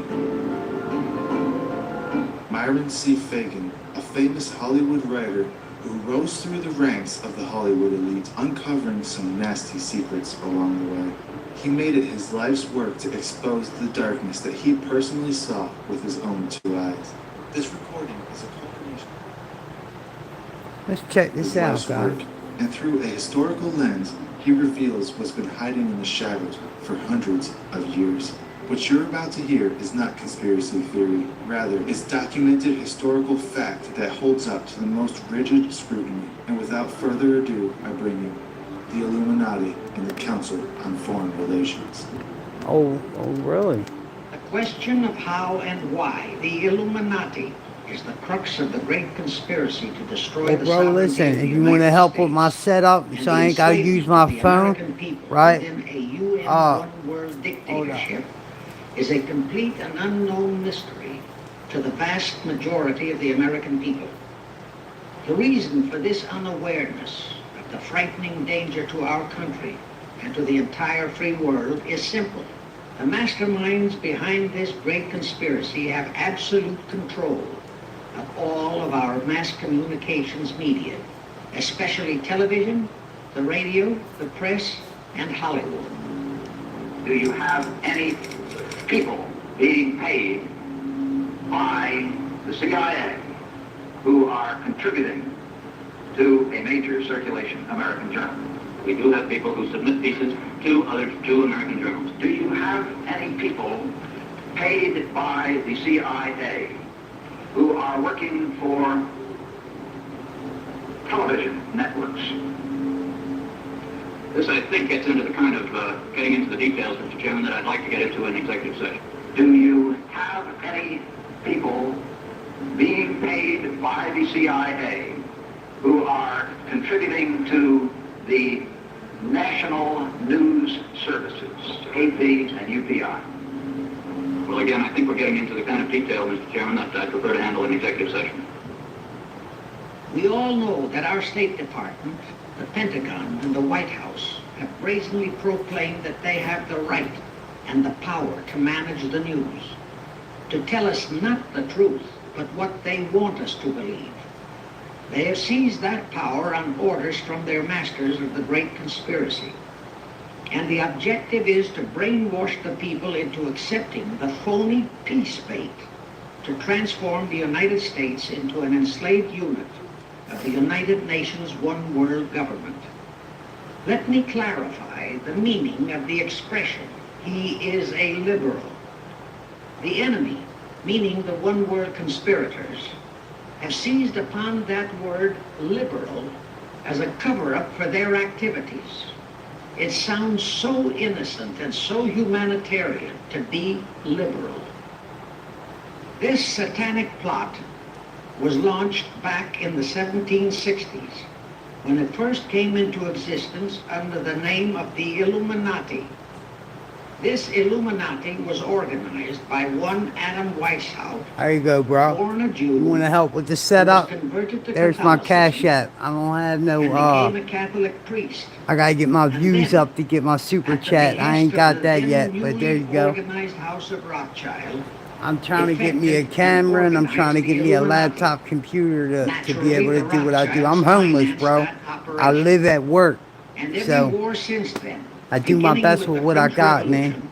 Myron C. Fagan, a famous Hollywood writer who rose through the ranks of the Hollywood elite, uncovering some nasty secrets along the way. He made it his life's work to expose the darkness that he personally saw with his own 2 eyes. This recording is a culmination Let's check of this his out, life's guys. work, and through a historical lens, he reveals what's been hiding in the shadows for hundreds of years. What you're about to hear is not conspiracy theory. Rather, it's documented historical fact that holds up to the most rigid scrutiny. And without further ado, I bring you the Illuminati, and the Council on Foreign Relations. Oh, really? The question of how and why the Illuminati is the crux of the great conspiracy to destroy Well, the bro, sovereignty listen, of the if you want to United help with my States setup and so the I ain't got to use enslavement my of the phone, American people right? within a UN one-world Hold dictatorship is a complete and unknown mystery to the vast majority of the American people. The reason for this unawareness of the frightening danger to our country and to the entire free world is simple. The masterminds behind this great conspiracy have absolute control of all of our mass communications media, especially television, the radio, the press, and Hollywood. Do you have any people being paid by the CIA who are contributing to a major circulation American journal? We do have people who submit pieces to two American journals. Do you have any people paid by the CIA who are working for television networks? This, I think, gets into the kind of getting into the details, Mr. Chairman, that I'd like to get into in executive session. Do you have any people being paid by the CIA who are contributing to the national news services, AP and UPI? Well, again, I think we're getting into the kind of detail, Mr. Chairman, that I'd prefer to handle in executive session. We all know that our State Department, the Pentagon, and the White House have brazenly proclaimed that they have the right and the power to manage the news, to tell us not the truth, but what they want us to believe. They have seized that power on orders from their masters of the great conspiracy. And the objective is to brainwash the people into accepting the phony peace bait to transform the United States into an enslaved unit of the United Nations one world government. Let me clarify the meaning of the expression, he is a liberal. The enemy, meaning the one world conspirators, have seized upon that word liberal as a cover-up for their activities. It sounds so innocent and so humanitarian to be liberal. This satanic plot was launched back in the 1760s when it first came into existence under the name of the Illuminati. This Illuminati was organized by one Adam Weishaupt. There you go, bro. Born a Jew. You want to help with the setup? There's my Cash App. I don't have no, and became a Catholic priest. I gotta get my And views then, up to get my super at the chat. I ain't behest got of the that then yet, but there you newly go. Organized House of Rothschild, I'm trying to get me a camera and I'm trying to get me a laptop computer to be able to do what I do. I'm homeless, bro. I live at work, and every so war since then, I do my beginning best with with the what I French got, man. Revolution,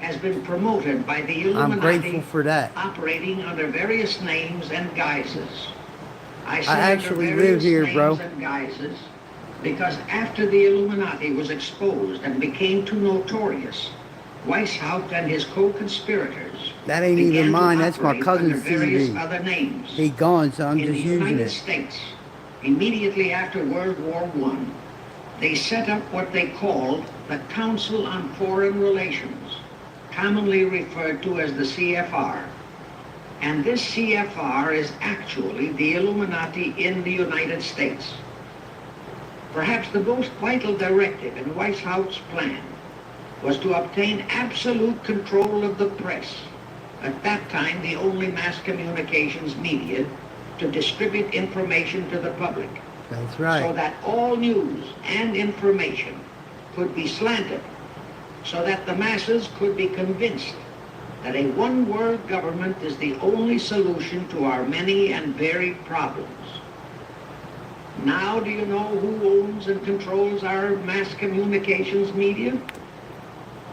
has been promoted by the I'm Illuminati, grateful for that. operating under various names and guises. I say actually under live various here, names bro. and guises because after the Illuminati was exposed and became too notorious, Weishaupt and his co-conspirators That ain't began even to mine. That's my operate cousin's under various TV. other names. He gone, so I'm In just the using United it. States, immediately after World War I, they set up what they called the Council on Foreign Relations, commonly referred to as the CFR. And this CFR is actually the Illuminati in the United States. Perhaps the most vital directive in Weishaupt's plan was to obtain absolute control of the press, at that time the only mass communications media to distribute information to the public. That's So right. that all news and information could be slanted, so that the masses could be convinced that a one-world government is the only solution to our many and varied problems. Now, do you know who owns and controls our mass communications media?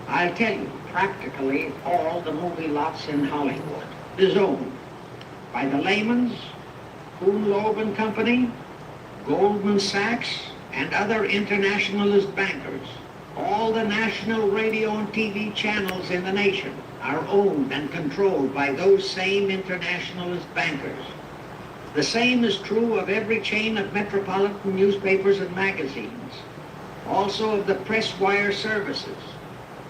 I'll tell you, practically all the movie lots in Hollywood is owned by the Lehmans, Kuhn Loeb and Company, Goldman Sachs, and other internationalist bankers. All the national radio and TV channels in the nation are owned and controlled by those same internationalist bankers. The same is true of every chain of metropolitan newspapers and magazines. also of the press wire services,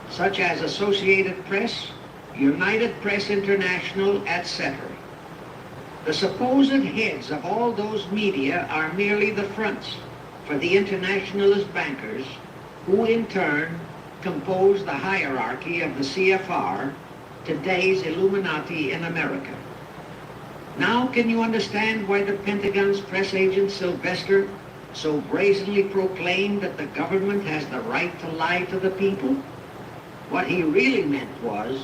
such as Associated Press, United Press International, etc. The supposed heads of all those media are merely the fronts for the internationalist bankers who in turn compose the hierarchy of the CFR, today's Illuminati in America. Now can you understand why the Pentagon's press agent Sylvester so brazenly proclaimed that the government has the right to lie to the people? What he really meant was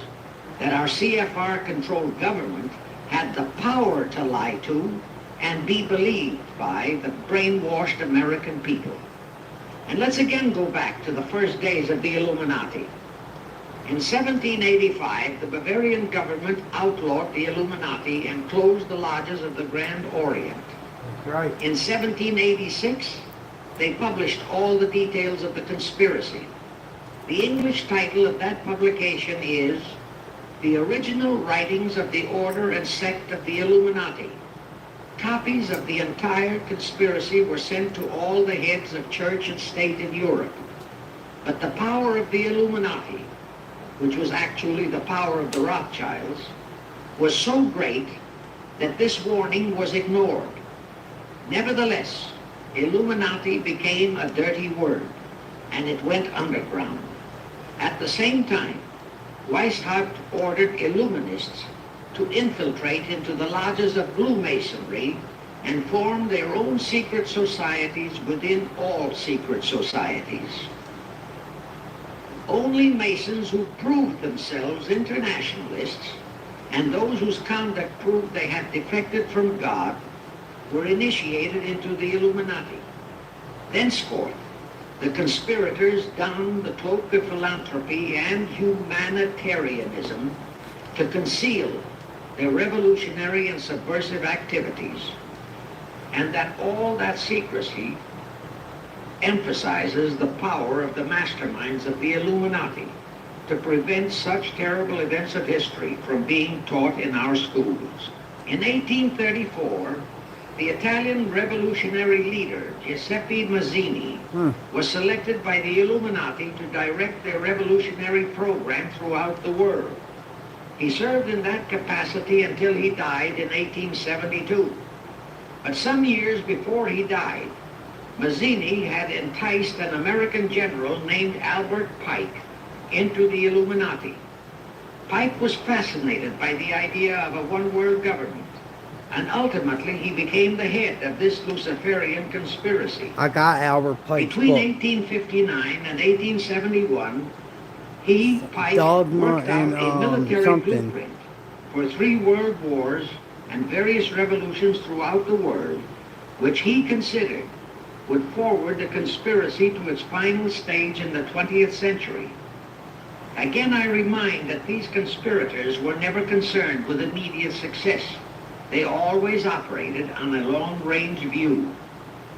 that our CFR-controlled government had the power to lie to and be believed by the brainwashed American people. And let's again go back to the first days of the Illuminati. In 1785, the Bavarian government outlawed the Illuminati and closed the lodges of the Grand Orient. Right. In 1786, they published all the details of the conspiracy. The English title of that publication is The Original Writings of the Order and Sect of the Illuminati. Copies of the entire conspiracy were sent to all the heads of church and state in Europe. But the power of the Illuminati, which was actually the power of the Rothschilds, was so great that this warning was ignored. Nevertheless, Illuminati became a dirty word, and it went underground. At the same time, Weishaupt ordered Illuminists to infiltrate into the lodges of Blue Masonry and form their own secret societies within all secret societies. Only Masons who proved themselves internationalists and those whose conduct proved they had defected from God were initiated into the Illuminati. Thenceforth, the conspirators donned the cloak of philanthropy and humanitarianism to conceal their revolutionary and subversive activities, and that all that secrecy emphasizes the power of the masterminds of the Illuminati to prevent such terrible events of history from being taught in our schools. In 1834, the Italian revolutionary leader, Giuseppe Mazzini, was selected by the Illuminati to direct their revolutionary program throughout the world. He served in that capacity until he died in 1872. But some years before he died, Mazzini had enticed an American general named Albert Pike into the Illuminati. Pike was fascinated by the idea of a one-world government, and ultimately he became the head of this Luciferian conspiracy. I got Albert Pike's Between book. 1859 and 1871, he, Pike, Dogma worked out and, a military something. blueprint for 3 world wars and various revolutions throughout the world, which he considered would forward the conspiracy to its final stage in the 20th century. Again, I remind that these conspirators were never concerned with immediate success. They always operated on a long-range view.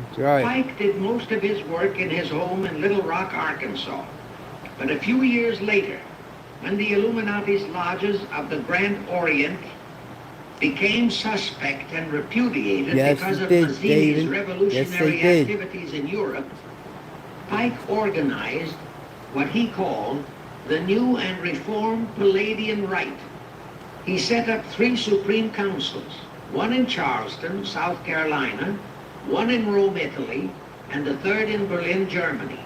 That's right. Pike did most of his work in his home in Little Rock, Arkansas. But a few years later, when the Illuminati's lodges of the Grand Orient became suspect and repudiated Yes, because it of did, Mazzini's David. revolutionary Yes, they did. activities in Europe, Pike organized what he called the New and Reformed Palladian Rite. He set up 3 supreme councils, one in Charleston, South Carolina, one in Rome, Italy, and the 3rd in Berlin, Germany.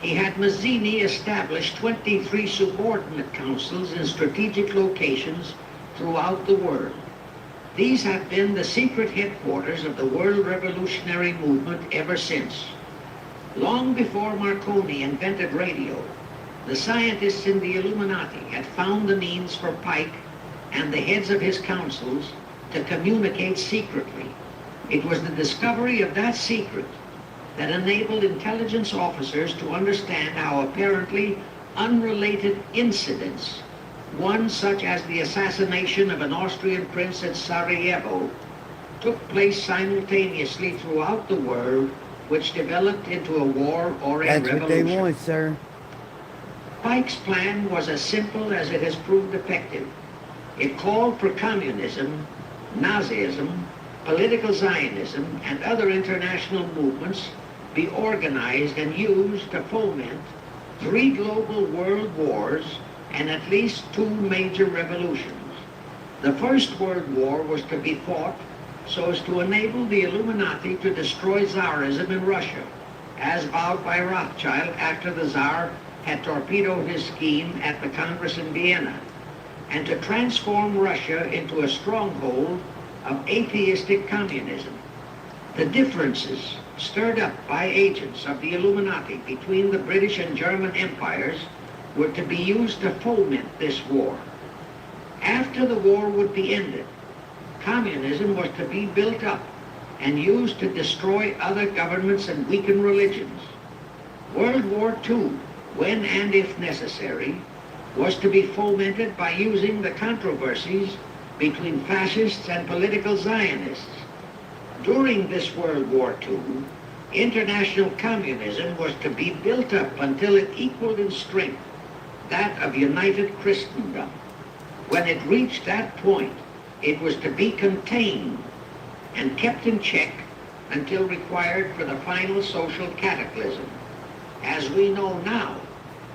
He had Mazzini establish 23 subordinate councils in strategic locations throughout the world. These have been the secret headquarters of the world revolutionary movement ever since. Long before Marconi invented radio, the scientists in the Illuminati had found the means for Pike and the heads of his councils to communicate secretly. It was the discovery of that secret that enabled intelligence officers to understand how apparently unrelated incidents, one such as the assassination of an Austrian prince at Sarajevo, took place simultaneously throughout the world, which developed into a war or a That's what they revolution. want, sir. Pike's plan was as simple as it has proved effective. It called for communism, Nazism, political Zionism, and other international movements be organized and used to foment 3 global world wars and at least 2 major revolutions. The First World War was to be fought so as to enable the Illuminati to destroy Tsarism in Russia, as vowed by Rothschild after the Tsar had torpedoed his scheme at the Congress in Vienna, and to transform Russia into a stronghold of atheistic communism. The differences stirred up by agents of the Illuminati between the British and German empires were to be used to foment this war. After the war would be ended, communism was to be built up and used to destroy other governments and weaken religions. World War II, when and if necessary, was to be fomented by using the controversies between fascists and political Zionists. During this World War II, international communism was to be built up until it equaled in strength that of united Christendom. When it reached that point, it was to be contained and kept in check until required for the final social cataclysm. As we know now,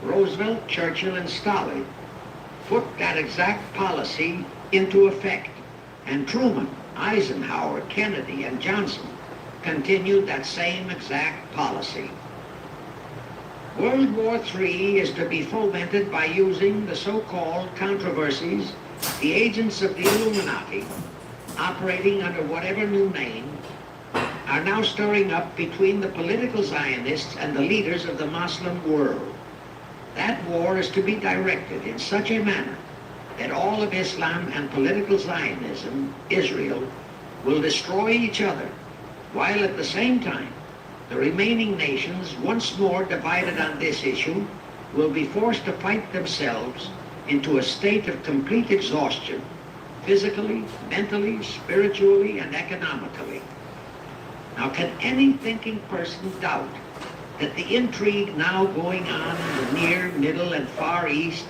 Roosevelt, Churchill, and Stalin put that exact policy into effect, and Truman, Eisenhower, Kennedy, and Johnson continued that same exact policy. World War III is to be fomented by using the so-called controversies the agents of the Illuminati, operating under whatever new name, are now stirring up between the political Zionists and the leaders of the Muslim world. That war is to be directed in such a manner that all of Islam and political Zionism, Israel, will destroy each other, while at the same time, the remaining nations, once more divided on this issue, will be forced to fight themselves into a state of complete exhaustion, physically, mentally, spiritually, and economically. Now, can any thinking person doubt that the intrigue now going on in the Near, Middle, and Far East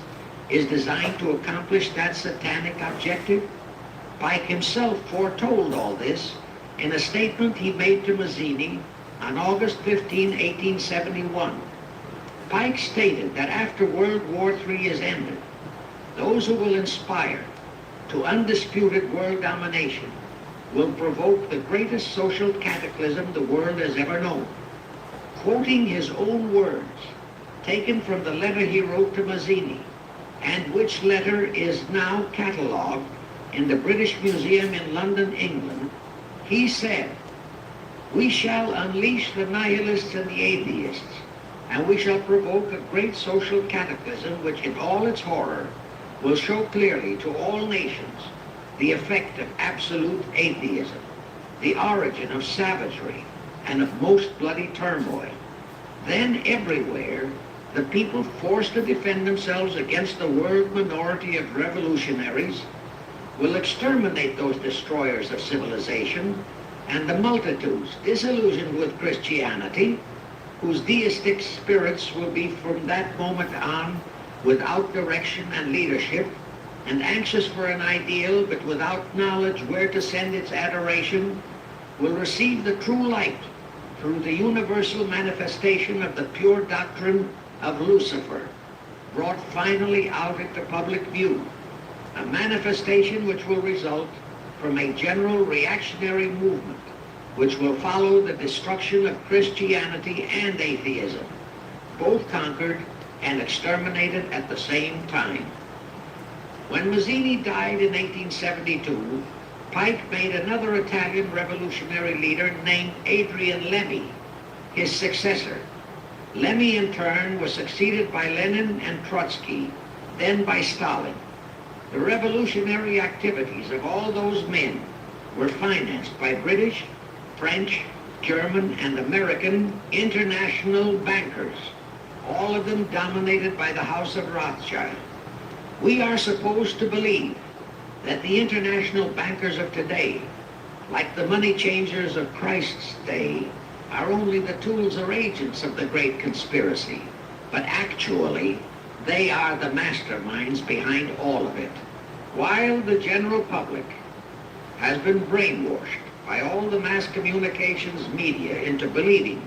is designed to accomplish that satanic objective? Pike himself foretold all this in a statement he made to Mazzini on August 15, 1871. Pike stated that after World War III is ended, those who will inspire to undisputed world domination will provoke the greatest social cataclysm the world has ever known. Quoting his own words, taken from the letter he wrote to Mazzini, and which letter is now catalogued in the British Museum in London, England, he said, "We shall unleash the nihilists and the atheists, and we shall provoke a great social cataclysm which in all its horror will show clearly to all nations the effect of absolute atheism, the origin of savagery and of most bloody turmoil. Then everywhere, the people forced to defend themselves against the world minority of revolutionaries will exterminate those destroyers of civilization, and the multitudes disillusioned with Christianity, whose deistic spirits will be from that moment on without direction and leadership, and anxious for an ideal but without knowledge where to send its adoration, will receive the true light through the universal manifestation of the pure doctrine of Lucifer, brought finally out into public view, a manifestation which will result from a general reactionary movement which will follow the destruction of Christianity and atheism, both conquered and exterminated at the same time." When Mazzini died in 1872, Pike made another Italian revolutionary leader named Adrian Lemmy his successor. Lemmy, in turn, was succeeded by Lenin and Trotsky, then by Stalin. The revolutionary activities of all those men were financed by British, French, German, and American international bankers, all of them dominated by the House of Rothschild. We are supposed to believe that the international bankers of today, like the money changers of Christ's day, are only the tools or agents of the great conspiracy, but actually they are the masterminds behind all of it. While the general public has been brainwashed by all the mass communications media into believing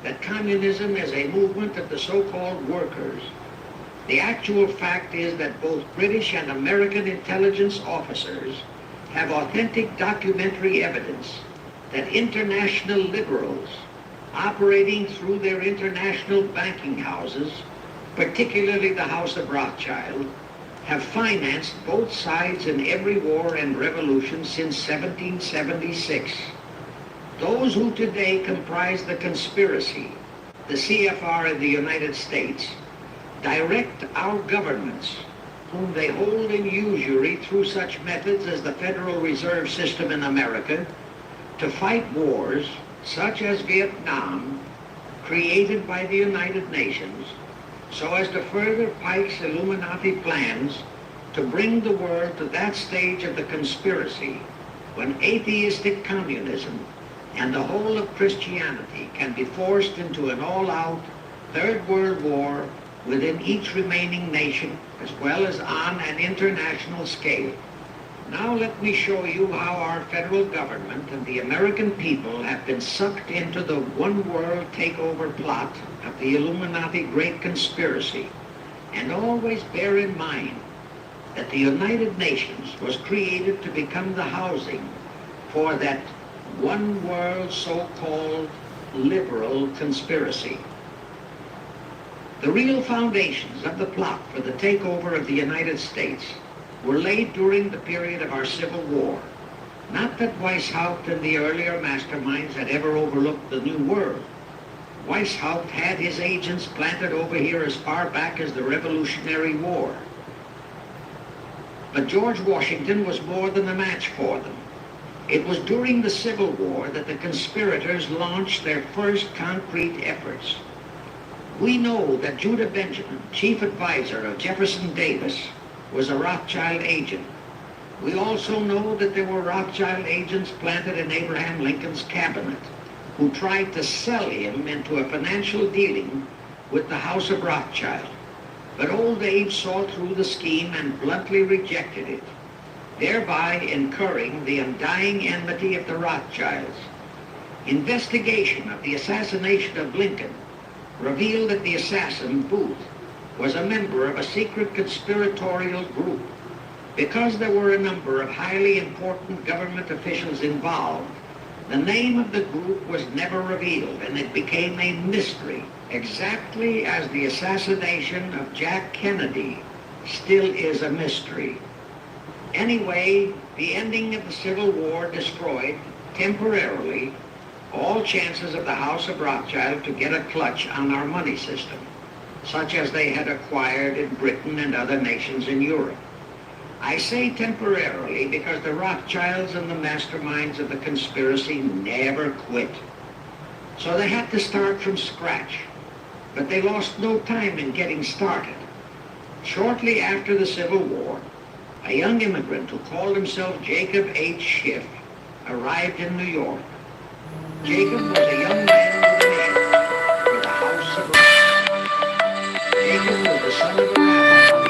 that communism is a movement of the so-called workers, the actual fact is that both British and American intelligence officers have authentic documentary evidence that international liberals operating through their international banking houses, particularly the House of Rothschild, have financed both sides in every war and revolution since 1776. Those who today comprise the conspiracy, the CFR in the United States, direct our governments, whom they hold in usury through such methods as the Federal Reserve System in America, to fight wars such as Vietnam, created by the United Nations, so as to further Pike's Illuminati plans to bring the world to that stage of the conspiracy when atheistic communism and the whole of Christianity can be forced into an all-out Third World War within each remaining nation, as well as on an international scale. Now let me show you how our federal government and the American people have been sucked into the one world takeover plot of the Illuminati Great Conspiracy. And always bear in mind that the United Nations was created to become the housing for that one world so-called liberal conspiracy. The real foundations of the plot for the takeover of the United States were laid during the period of our Civil War. Not that Weishaupt and the earlier masterminds had ever overlooked the New World. Weishaupt had his agents planted over here as far back as the Revolutionary War. But George Washington was more than a match for them. It was during the Civil War that the conspirators launched their first concrete efforts. We know that Judah Benjamin, chief advisor of Jefferson Davis, was a Rothschild agent. We also know that there were Rothschild agents planted in Abraham Lincoln's cabinet who tried to sell him into a financial dealing with the House of Rothschild. But old Abe saw through the scheme and bluntly rejected it, thereby incurring the undying enmity of the Rothschilds. Investigation of the assassination of Lincoln revealed that the assassin, Booth, was a member of a secret conspiratorial group. Because there were a number of highly important government officials involved, the name of the group was never revealed, and it became a mystery, exactly as the assassination of Jack Kennedy still is a mystery. Anyway, the ending of the Civil War destroyed, temporarily, all chances of the House of Rothschild to get a clutch on our money system, such as they had acquired in Britain and other nations in Europe. I say temporarily because the Rothschilds and the masterminds of the conspiracy never quit. So they had to start from scratch, but they lost no time in getting started. Shortly after the Civil War, a young immigrant who called himself Jacob H. Schiff arrived in New York. Jacob was a young man with a mission for the House of Rothschild. Jacob was the son of a rabbi.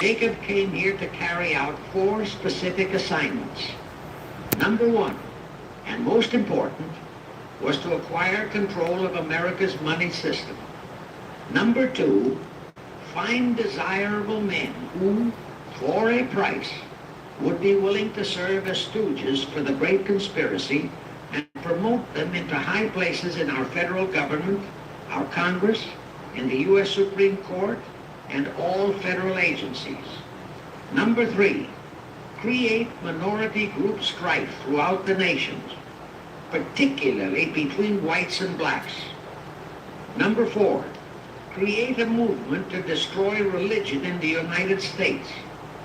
Jacob came here to carry out 4 specific assignments. Number 1, and most important, was to acquire control of America's money system. Number 2, find desirable men who, for a price, would be willing to serve as stooges for the great conspiracy and promote them into high places in our federal government, our Congress, in the U.S. Supreme Court, and all federal agencies. Number 3, create minority group strife throughout the nations, particularly between whites and blacks. Number 4, create a movement to destroy religion in the United States,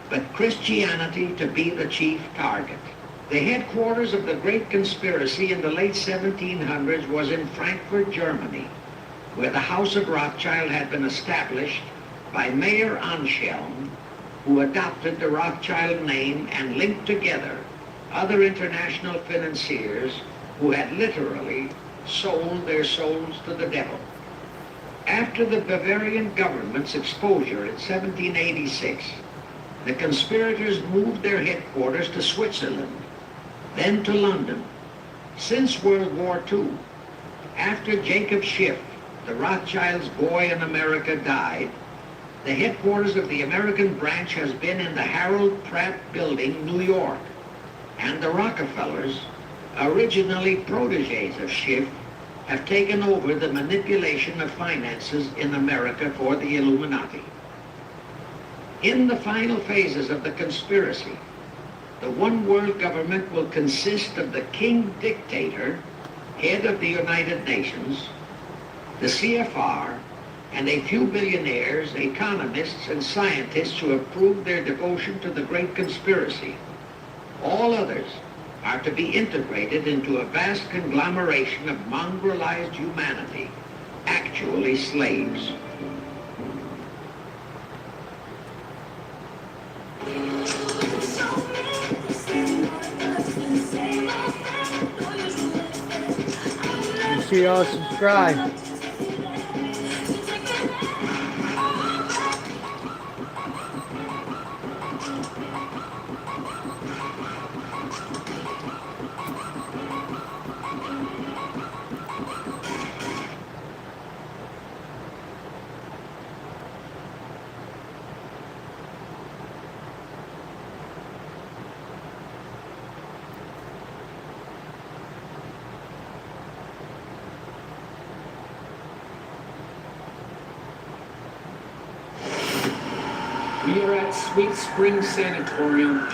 but Christianity to be the chief target. The headquarters of the Great Conspiracy in the late 1700s was in Frankfurt, Germany, where the House of Rothschild had been established by Mayor Anschelm, who adopted the Rothschild name and linked together other international financiers who had literally sold their souls to the devil. After the Bavarian government's exposure in 1786, the conspirators moved their headquarters to Switzerland, then to London. Since World War II, after Jacob Schiff, the Rothschilds' boy in America, died, the headquarters of the American branch has been in the Harold Pratt Building, New York, and the Rockefellers, originally protégés of Schiff, have taken over the manipulation of finances in America for the Illuminati. In the final phases of the conspiracy, the one world government will consist of the king dictator, head of the United Nations, the CFR, and a few billionaires, economists, and scientists who have proved their devotion to the great conspiracy. All others are to be integrated into a vast conglomeration of mongrelized humanity, actually slaves. Make sure y'all subscribe. We are at Sweet Spring Sanatorium.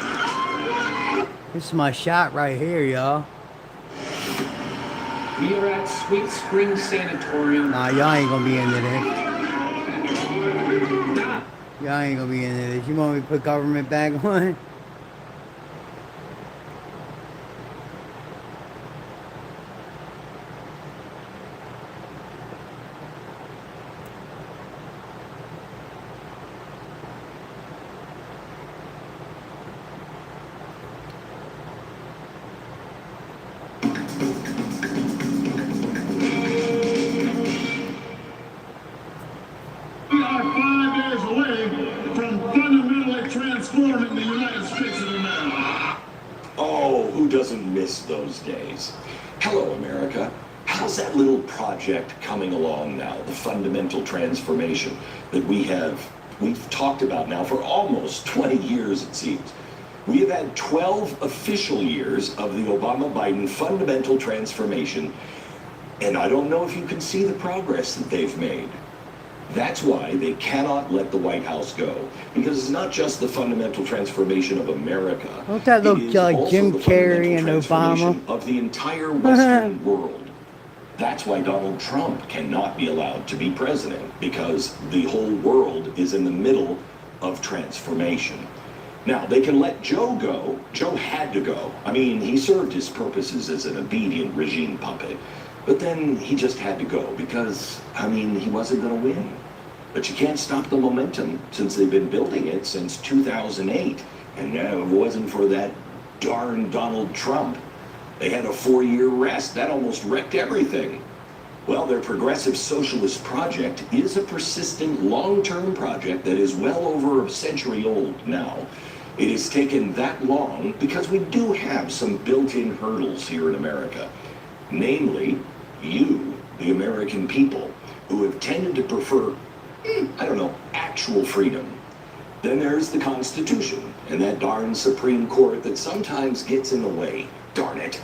This is my shot right here, y'all. We are at Sweet Spring Sanatorium. Nah, y'all ain't gonna be into this. Y'all ain't gonna be into this. You want me to put government back on? We are 5 years away from fundamentally transforming the United States of America. Oh, who doesn't miss those days? Hello, America. How's that little project coming along now, the fundamental transformation that we've talked about now for almost 20 years, it seems. We have had 12 official years of the Obama-Biden fundamental transformation, and I don't know if you can see the progress that they've made. That's why they cannot let the White House go, because it's not just the fundamental transformation of America. Don't that look like Jim Carrey and Obama? Of the entire Western world. That's why Donald Trump cannot be allowed to be president, because the whole world is in the middle of transformation. Now, they can let Joe go. Joe had to go. I mean, he served his purposes as an obedient regime puppet. But then he just had to go because, I mean, he wasn't going to win. But you can't stop the momentum since they've been building it since 2008. And if it wasn't for that darn Donald Trump, they had a 4-year rest. That almost wrecked everything. Well, their progressive socialist project is a persistent long-term project that is well over a century old now. It has taken that long because we do have some built-in hurdles here in America. Namely, you, the American people, who have tended to prefer, actual freedom. Then there's the Constitution, and that darn Supreme Court that sometimes gets in the way, darn it.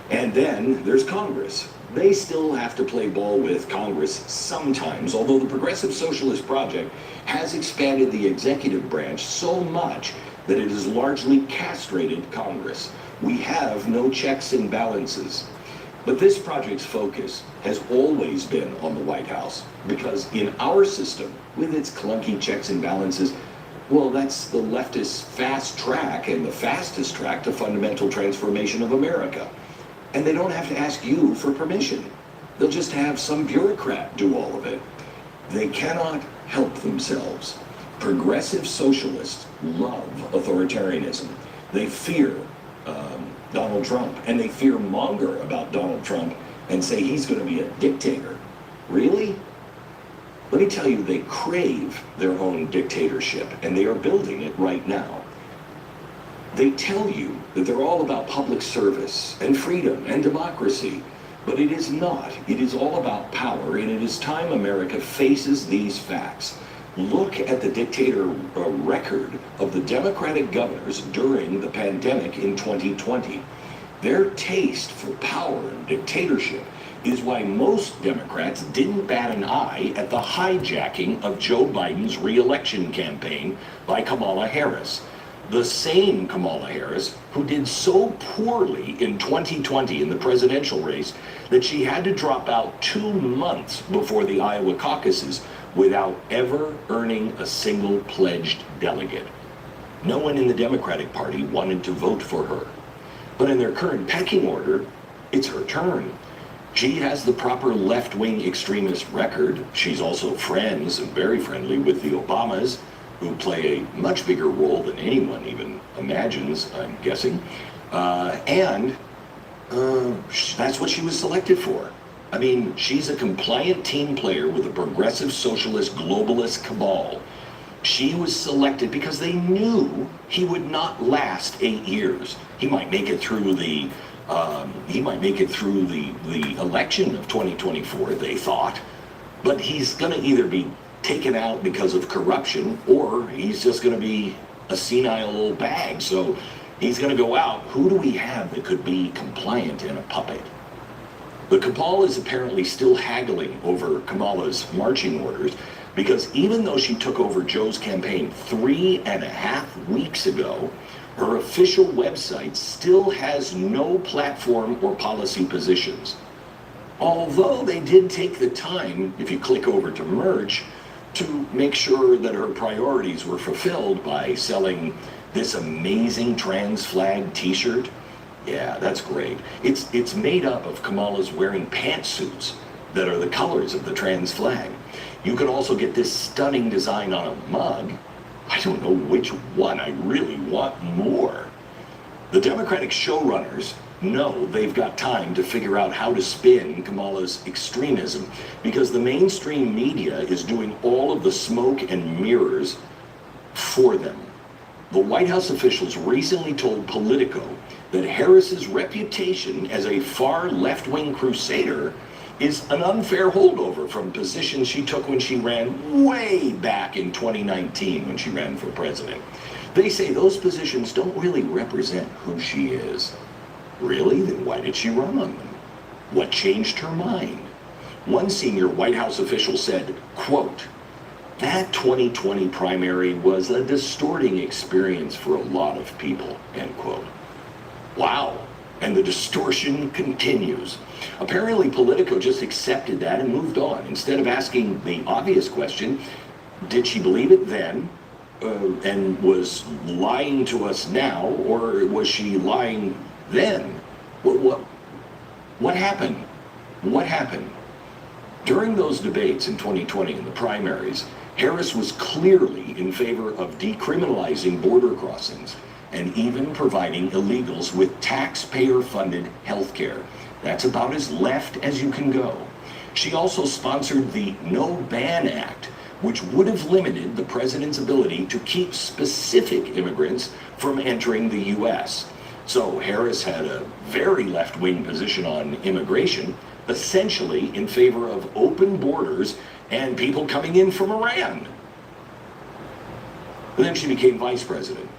And then there's Congress. They still have to play ball with Congress sometimes, although the Progressive Socialist Project has expanded the executive branch so much that it has largely castrated Congress. We have no checks and balances. But this project's focus has always been on the White House, because in our system, with its clunky checks and balances, well, that's the leftist fast track and the fastest track to fundamental transformation of America. And they don't have to ask you for permission. They'll just have some bureaucrat do all of it. They cannot help themselves. Progressive socialists love authoritarianism. They fear Donald Trump, and they fear monger about Donald Trump and say he's going to be a dictator. Really? Let me tell you, they crave their own dictatorship, and they are building it right now. They tell you that they're all about public service and freedom and democracy, but it is not. It is all about power, and it is time America faces these facts. Look at the dictator record of the Democratic governors during the pandemic in 2020. Their taste for power and dictatorship is why most Democrats didn't bat an eye at the hijacking of Joe Biden's re-election campaign by Kamala Harris. The same Kamala Harris who did so poorly in 2020 in the presidential race that she had to drop out 2 months before the Iowa caucuses without ever earning a single pledged delegate. No one in the Democratic Party wanted to vote for her. But in their current pecking order, it's her turn. She has the proper left-wing extremist record. She's also friends and very friendly with the Obamas, who play a much bigger role than anyone even imagines, I'm guessing. That's what she was selected for. I mean, she's a compliant team player with a progressive socialist globalist cabal. She was selected because they knew he would not last 8 years. He might make it through the election of 2024, they thought, but he's going to either be taken out because of corruption, or he's just going to be a senile old bag. So he's going to go out. Who do we have that could be compliant and a puppet? The cabal is apparently still haggling over Kamala's marching orders, because even though she took over Joe's campaign 3.5 weeks ago, her official website still has no platform or policy positions. Although they did take the time, if you click over to merch, to make sure that her priorities were fulfilled by selling this amazing trans flag t-shirt. Yeah, that's great. It's made up of Kamala's wearing pantsuits that are the colors of the trans flag. You can also get this stunning design on a mug. I don't know which one. I really want more. The Democratic showrunners know they've got time to figure out how to spin Kamala's extremism, because the mainstream media is doing all of the smoke and mirrors for them. The White House officials recently told Politico that Harris's reputation as a far left-wing crusader is an unfair holdover from positions she took when she ran way back in 2019 when she ran for president. They say those positions don't really represent who she is. Really? Then why did she run on them? What changed her mind? One senior White House official said, quote, "That 2020 primary was a distorting experience for a lot of people," end quote. Wow. And the distortion continues. Apparently Politico just accepted that and moved on, instead of asking the obvious question, did she believe it then and was lying to us now, or was she lying then? What happened? What happened? During those debates in 2020 in the primaries, Harris was clearly in favor of decriminalizing border crossings and even providing illegals with taxpayer-funded health care. That's about as left as you can go. She also sponsored the No Ban Act, which would have limited the president's ability to keep specific immigrants from entering the U.S. So Harris had a very left-wing position on immigration, essentially in favor of open borders and people coming in from Iran. And then she became vice president.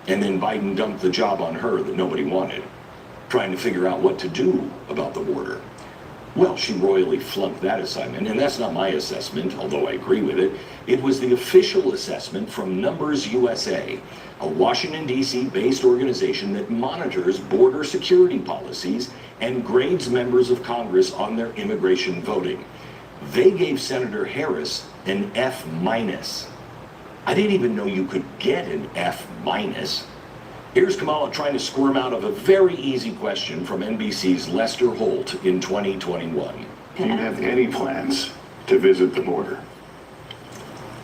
And then Biden dumped the job on her that nobody wanted, trying to figure out what to do about the border. Well, she royally flunked that assignment, and that's not my assessment, although I agree with it. It was the official assessment from Numbers USA, a Washington, D.C. based organization that monitors border security policies and grades members of Congress on their immigration voting. They gave Senator Harris an F-. I didn't even know you could get an F-. Here's Kamala trying to squirm out of a very easy question from NBC's Lester Holt in 2021. Do you have any plans to visit the border?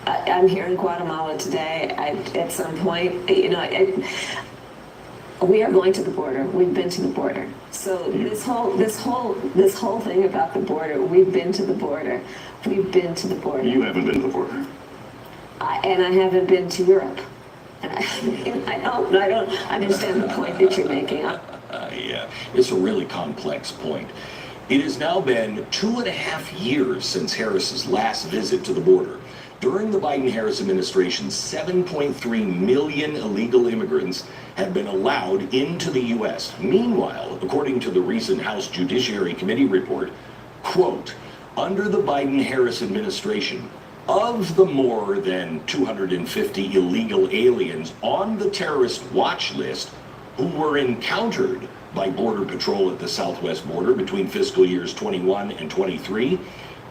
I'm here in Guatemala today. At some point, We are going to the border. We've been to the border. So this whole thing about the border, we've been to the border. We've been to the border. You haven't been to the border. And I haven't been to Europe. And I don't understand the point that you're making. Yeah, it's a really complex point. It has now been 2.5 years since Harris's last visit to the border. During the Biden-Harris administration, 7.3 million illegal immigrants have been allowed into the U.S. Meanwhile, according to the recent House Judiciary Committee report, quote, under the Biden-Harris administration, of the more than 250 illegal aliens on the terrorist watch list who were encountered by Border Patrol at the southwest border between fiscal years 21 and 23,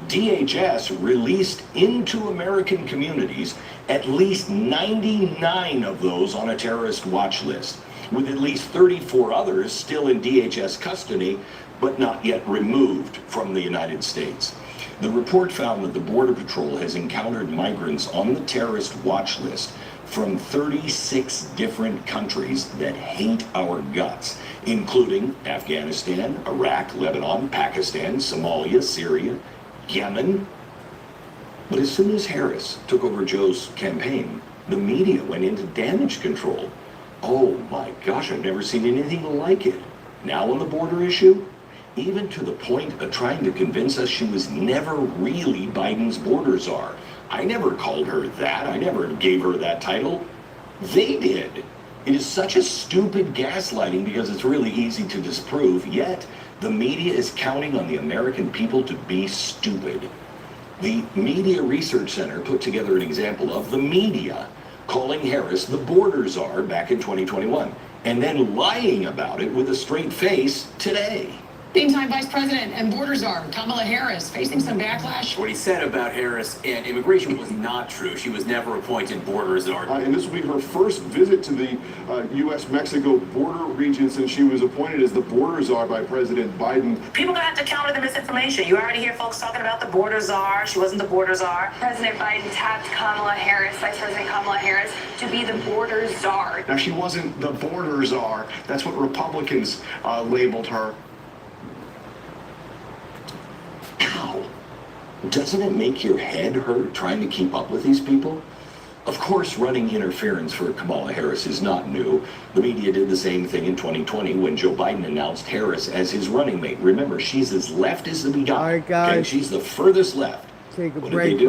DHS released into American communities at least 99 of those on a terrorist watch list, with at least 34 others still in DHS custody, but not yet removed from the United States. The report found that the Border Patrol has encountered migrants on the terrorist watch list from 36 different countries that hate our guts, including Afghanistan, Iraq, Lebanon, Pakistan, Somalia, Syria, Yemen. But as soon as Harris took over Joe's campaign, the media went into damage control. Oh my gosh, I've never seen anything like it. Now on the border issue, even to the point of trying to convince us she was never really Biden's border czar. I never called her that. I never gave her that title. They did. It is such a stupid gaslighting because it's really easy to disprove, yet the media is counting on the American people to be stupid. The Media Research Center put together an example of the media calling Harris the border czar back in 2021, and then lying about it with a straight face today. Meantime, Vice President and border czar Kamala Harris facing some backlash. What he said about Harris and immigration was not true. She was never appointed border czar. And this will be her first visit to the U.S.-Mexico border region since she was appointed as the border czar by President Biden. People are going to have to counter the misinformation. You already hear folks talking about the border czar. She wasn't the border czar. President Biden tapped Kamala Harris, Vice President Kamala Harris, to be the border czar. Now, she wasn't the border czar. That's what Republicans labeled her. How? Doesn't it make your head hurt trying to keep up with these people? Of course, running interference for Kamala Harris is not new. The media did the same thing in 2020 when Joe Biden announced Harris as his running mate. Remember, she's as left as we got. All right, guys. Okay, she's the furthest left. Take a What break. did they do?